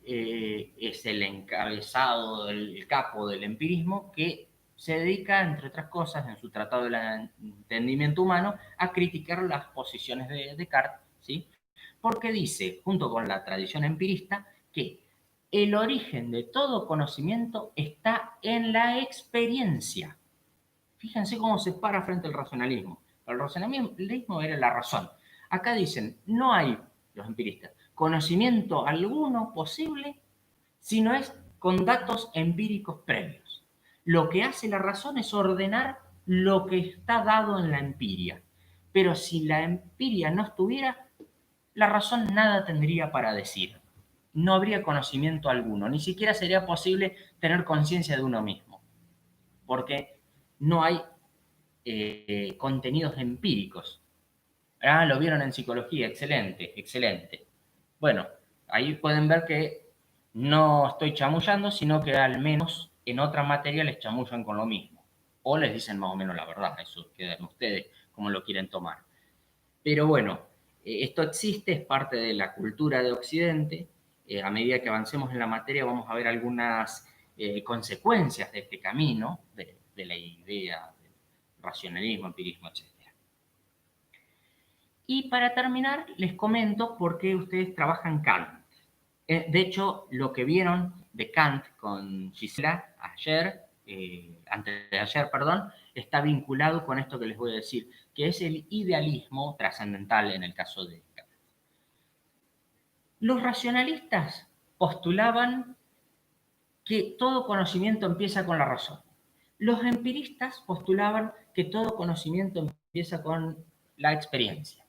es el encabezado, el capo del empirismo, que se dedica, entre otras cosas, en su Tratado del Entendimiento Humano, a criticar las posiciones de Descartes, ¿sí? Porque dice, junto con la tradición empirista, que el origen de todo conocimiento está en la experiencia. Fíjense cómo se para frente al racionalismo. El racionalismo era la razón. Acá dicen, no hay, los empiristas, conocimiento alguno posible si no es con datos empíricos previos. Lo que hace la razón es ordenar lo que está dado en la empiria. Pero si la empiria no estuviera, la razón nada tendría para decir. No habría conocimiento alguno, ni siquiera sería posible tener conciencia de uno mismo, porque no hay contenidos empíricos. Ah, lo vieron en psicología, excelente, excelente. Bueno, ahí pueden ver que no estoy chamullando, sino que al menos en otra materia les chamullan con lo mismo. O les dicen más o menos la verdad, eso quedan ustedes como lo quieren tomar. Pero bueno, esto existe, es parte de la cultura de Occidente. A medida que avancemos en la materia vamos a ver algunas consecuencias de este camino, de la idea del racionalismo, empirismo, etc. Y para terminar, les comento por qué ustedes trabajan Kant. De hecho, lo que vieron de Kant con Gisela ayer antes de ayer, perdón, está vinculado con esto que les voy a decir, que es el idealismo trascendental en el caso de Kant. Los racionalistas postulaban que todo conocimiento empieza con la razón. Los empiristas postulaban que todo conocimiento empieza con la experiencia.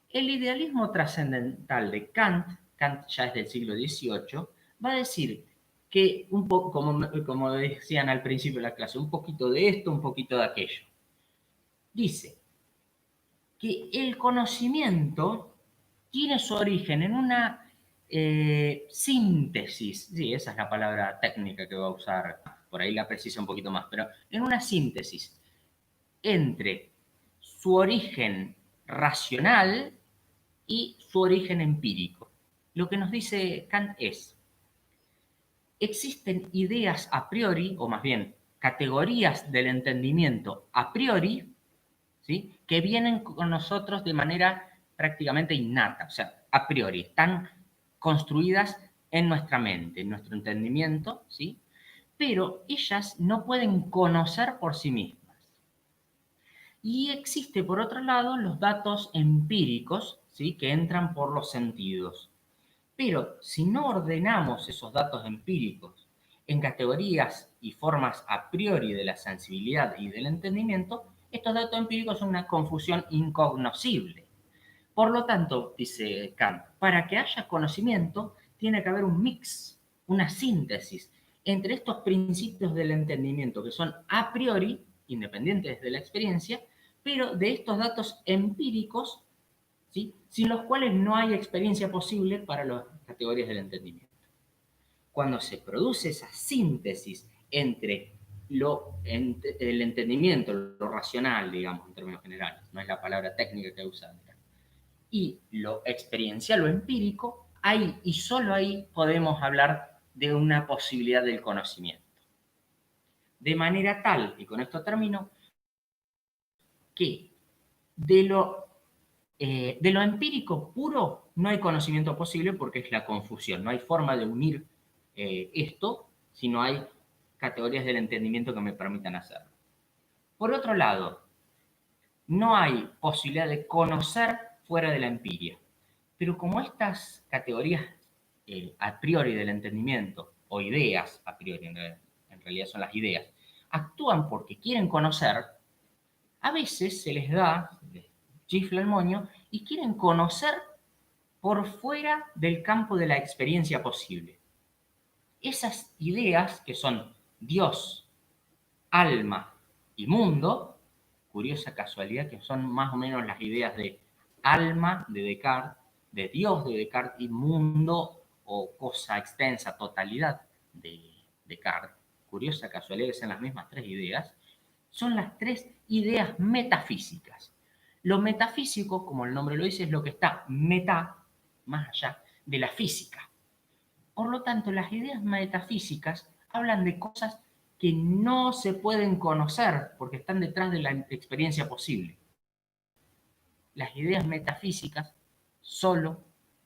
El idealismo trascendental de Kant, Kant ya es del siglo XVIII, va a decir que un poco, como decían al principio de la clase, un poquito de esto, un poquito de aquello. Dice que el conocimiento tiene su origen en una síntesis, sí, esa es la palabra técnica que voy a usar, por ahí la precisa un poquito más, pero en una síntesis entre su origen racional y su origen empírico. Lo que nos dice Kant es, existen ideas a priori, o más bien categorías del entendimiento a priori, ¿sí?, que vienen con nosotros de manera prácticamente innata, o sea, a priori, están construidas en nuestra mente, en nuestro entendimiento, ¿sí? Pero ellas no pueden conocer por sí mismas. Y existe, por otro lado, los datos empíricos, ¿sí?, que entran por los sentidos. Pero si no ordenamos esos datos empíricos en categorías y formas a priori de la sensibilidad y del entendimiento, estos datos empíricos son una confusión incognoscible. Por lo tanto, dice Kant, para que haya conocimiento tiene que haber un mix, una síntesis entre estos principios del entendimiento que son a priori, independientes de la experiencia, pero de estos datos empíricos, ¿sí?, sin los cuales no hay experiencia posible para las categorías del entendimiento. Cuando se produce esa síntesis entre el entendimiento, lo racional, digamos, en términos generales, no es la palabra técnica que usa, y lo experiencial o empírico, ahí y solo ahí podemos hablar de una posibilidad del conocimiento. De manera tal, y con esto termino, que de lo empírico puro no hay conocimiento posible porque es la confusión, no hay forma de unir esto si no hay categorías del entendimiento que me permitan hacerlo. Por otro lado, no hay posibilidad de conocer fuera de la empiria, pero como estas categorías a priori del entendimiento, o ideas a priori, en realidad son las ideas, actúan porque quieren conocer, a veces se les da, les chifla el moño, y quieren conocer por fuera del campo de la experiencia posible. Esas ideas que son Dios, alma y mundo, curiosa casualidad que son más o menos las ideas de alma de Descartes, de Dios de Descartes y mundo o cosa extensa, totalidad de Descartes, curiosa casualidad que sean las mismas tres ideas, son las tres ideas metafísicas. Lo metafísico, como el nombre lo dice, es lo que está meta, más allá, de la física. Por lo tanto, las ideas metafísicas hablan de cosas que no se pueden conocer porque están detrás de la experiencia posible. Las ideas metafísicas solo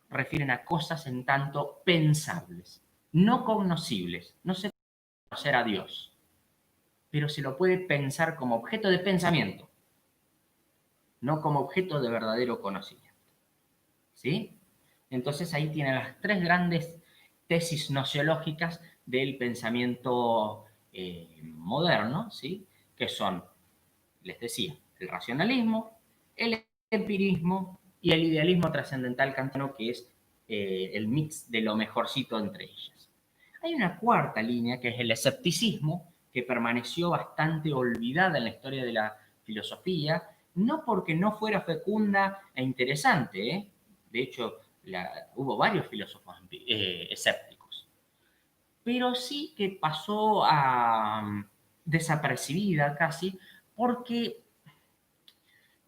refieren a cosas en tanto pensables, no cognoscibles. No se puede conocer a Dios, pero se lo puede pensar como objeto de pensamiento, no como objeto de verdadero conocimiento. ¿Sí? Entonces ahí tienen las tres grandes tesis nociológicas del pensamiento moderno, ¿sí?, que son, les decía, el racionalismo, el empirismo y el idealismo trascendental kantiano, que es el mix de lo mejorcito entre ellas. Hay una cuarta línea, que es el escepticismo, que permaneció bastante olvidada en la historia de la filosofía, no porque no fuera fecunda e interesante, ¿eh? De hecho, hubo varios filósofos escépticos, pero sí que pasó a desapercibida casi porque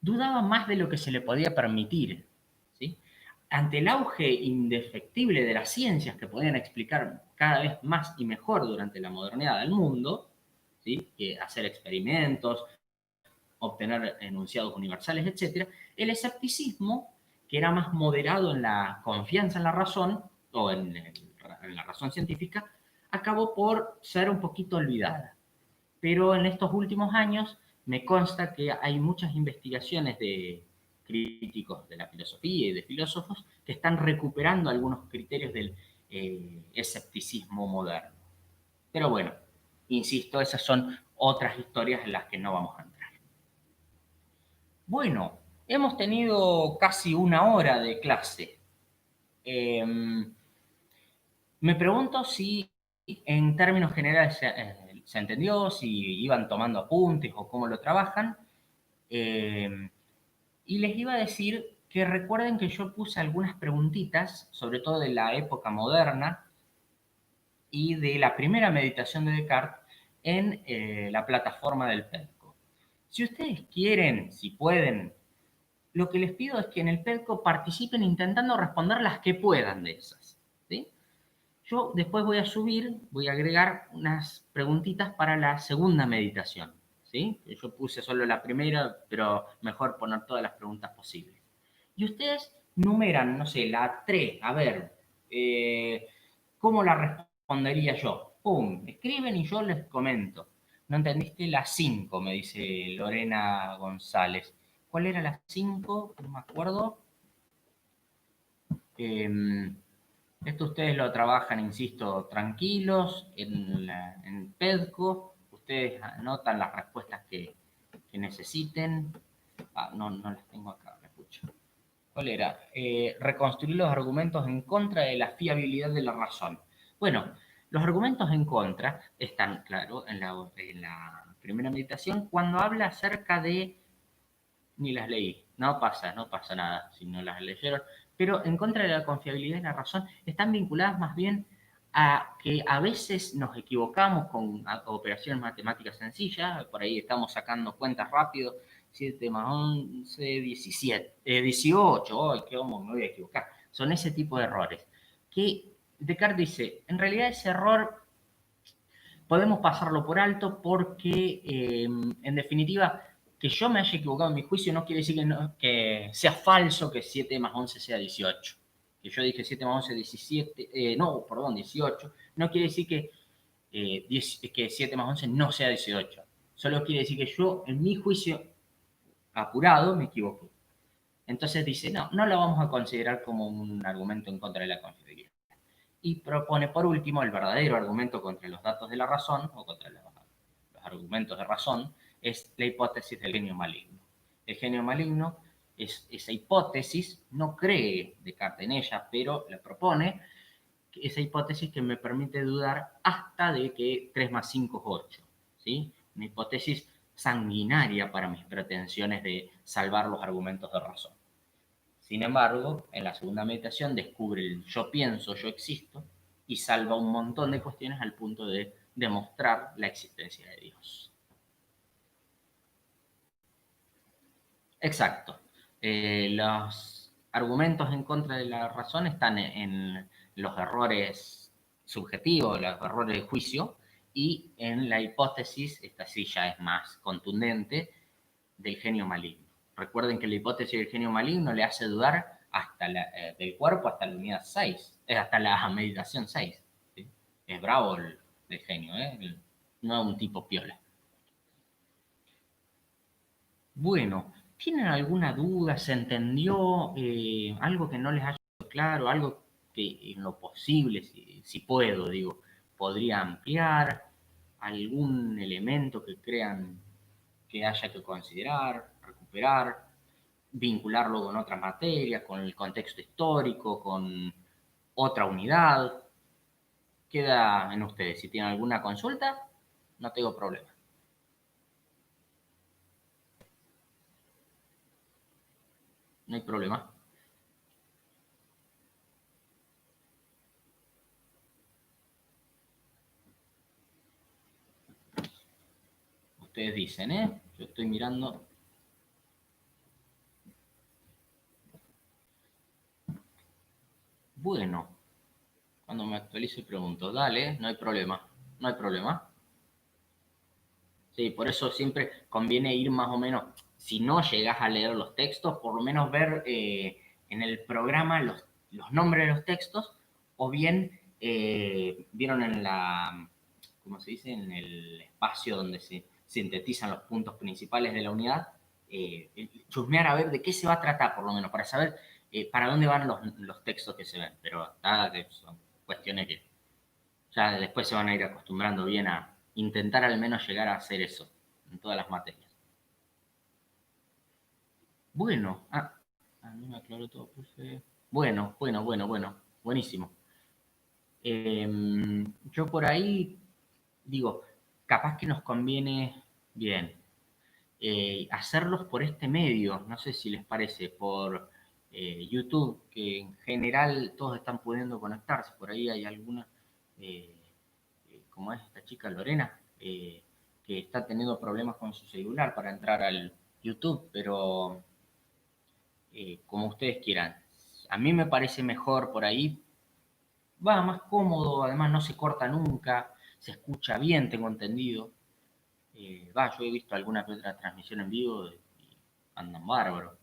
dudaba más de lo que se le podía permitir, ¿sí? Ante el auge indefectible de las ciencias que podían explicar cada vez más y mejor durante la modernidad del mundo, ¿sí?, hacer experimentos, obtener enunciados universales, etc., el escepticismo, que era más moderado en la confianza en la razón, o en la razón científica, acabó por ser un poquito olvidada. pero en estos últimos años me consta que hay muchas investigaciones de críticos de la filosofía y de filósofos que están recuperando algunos criterios del escepticismo moderno. Pero bueno, insisto, esas son otras historias en las que no vamos a entrar. Bueno, hemos tenido casi una hora de clase. Eh, Me pregunto si en términos generales se entendió, si iban tomando apuntes o cómo lo trabajan. Eh, y les iba a decir que recuerden que yo puse algunas preguntitas, sobre todo de la época moderna y de la primera meditación de Descartes en la plataforma del PEDCO. Si ustedes quieren, si pueden, lo que les pido es que en el PEDCO participen intentando responder las que puedan de esas. ¿Sí? Yo después voy a subir, voy a agregar unas preguntitas para la segunda meditación. ¿Sí? Yo puse solo la primera, pero mejor poner todas las preguntas posibles. Y ustedes numeran, no sé, la 3, a ver, ¿cómo la respondería yo? Pum, escriben y yo les comento. ¿No entendiste? La 5, me dice Lorena González. ¿Cuál era la 5? No me acuerdo. Esto ustedes lo trabajan, insisto, tranquilos en PEDCO. Ustedes anotan las respuestas que necesiten. No las tengo acá, me escucho. ¿Cuál era? Reconstruir los argumentos en contra de la fiabilidad de la razón. Bueno, los argumentos en contra están, claro, en la primera meditación cuando habla acerca de ni las leí. No pasa nada si no las leyeron. Pero en contra de la confiabilidad y la razón están vinculadas más bien a que a veces nos equivocamos con operaciones matemáticas sencillas. Por ahí estamos sacando cuentas rápido. 7 más 11, 17, 18. ¡Ay, qué homo, me voy a equivocar! Son ese tipo de errores. Que Descartes dice, en realidad ese error podemos pasarlo por alto porque, en definitiva, que yo me haya equivocado en mi juicio no quiere decir que sea falso que 7 más 11 sea 18. Que yo dije 7 más 11 es 17, no, perdón, 18. No quiere decir que 7 más 11 no sea 18. Solo quiere decir que yo, en mi juicio apurado, me equivoqué. Entonces dice, no, no lo vamos a considerar como un argumento en contra de la confiabilidad. Y propone, por último, el verdadero argumento contra los datos de la razón, o contra los argumentos de razón, es la hipótesis del genio maligno. El genio maligno es esa hipótesis, no cree Descartes en ella, pero la propone, esa hipótesis que me permite dudar hasta de que 3 más 5 es 8. ¿Sí? Una hipótesis sanguinaria para mis pretensiones de salvar los argumentos de razón. Sin embargo, en la segunda meditación descubre el yo pienso, yo existo y salva un montón de cuestiones al punto de demostrar la existencia de Dios. Exacto. Los argumentos en contra de la razón están en los errores subjetivos, los errores de juicio, y en la hipótesis, esta sí ya es más contundente, del genio maligno. Recuerden que la hipótesis del genio maligno le hace dudar hasta del cuerpo hasta la unidad 6, hasta la meditación 6. ¿Sí? Es bravo el genio, no es un tipo piola. Bueno, ¿tienen alguna duda? ¿Se entendió algo que no les haya quedado claro? Algo que en lo posible, si puedo, digo, podría ampliar, algún elemento que crean que haya que considerar, recuperar, vincularlo con otra materia, con el contexto histórico, con otra unidad. Queda en ustedes. Si tienen alguna consulta, no tengo problema. No hay problema. Ustedes dicen, ¿eh? Yo estoy mirando. Bueno, cuando me actualizo y pregunto, dale, no hay problema. No hay problema. Sí, por eso siempre conviene ir más o menos, si no llegas a leer los textos, por lo menos ver en el programa los nombres de los textos, o bien vieron en la, ¿cómo se dice? En el espacio donde se sintetizan los puntos principales de la unidad, chusmear a ver de qué se va a tratar, por lo menos, para saber para dónde van los textos que se ven. Pero nada, que son cuestiones que ya después se van a ir acostumbrando bien a intentar al menos llegar a hacer eso en todas las materias. Bueno, a mí me aclaró todo, profe. Bueno, buenísimo. Yo por ahí digo, capaz que nos conviene bien hacerlos por este medio, no sé si les parece, por YouTube, que en general todos están pudiendo conectarse, por ahí hay alguna, eh, como es esta chica Lorena, que está teniendo problemas con su celular para entrar al YouTube, pero como ustedes quieran. A mí me parece mejor por ahí, va más cómodo, además no se corta nunca, se escucha bien, tengo entendido. Yo he visto alguna que otra transmisión en vivo y andan bárbaro.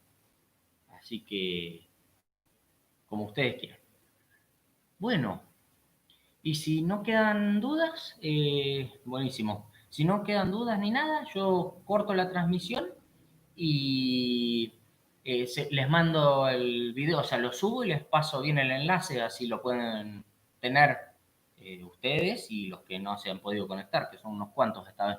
Así que, como ustedes quieran. Bueno, y si no quedan dudas, buenísimo. Si no quedan dudas ni nada, yo corto la transmisión y les mando el video, o sea, lo subo y les paso bien el enlace, así lo pueden tener ustedes y los que no se han podido conectar, que son unos cuantos esta vez.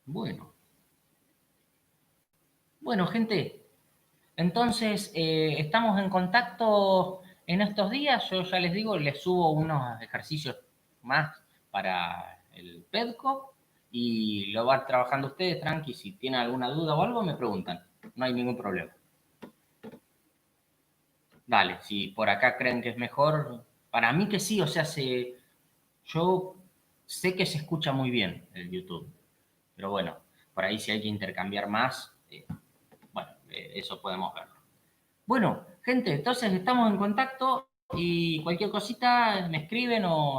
Bueno, bueno, gente, entonces estamos en contacto en estos días. Yo ya les digo, les subo unos ejercicios más para el PEDCO y lo van trabajando ustedes, tranqui. Si tienen alguna duda o algo, me preguntan. No hay ningún problema. Dale, si por acá creen que es mejor, para mí que sí, o sea, yo sé que se escucha muy bien el YouTube, pero bueno, por ahí si hay que intercambiar más, bueno, eso podemos verlo. Bueno, gente, entonces estamos en contacto y cualquier cosita me escriben o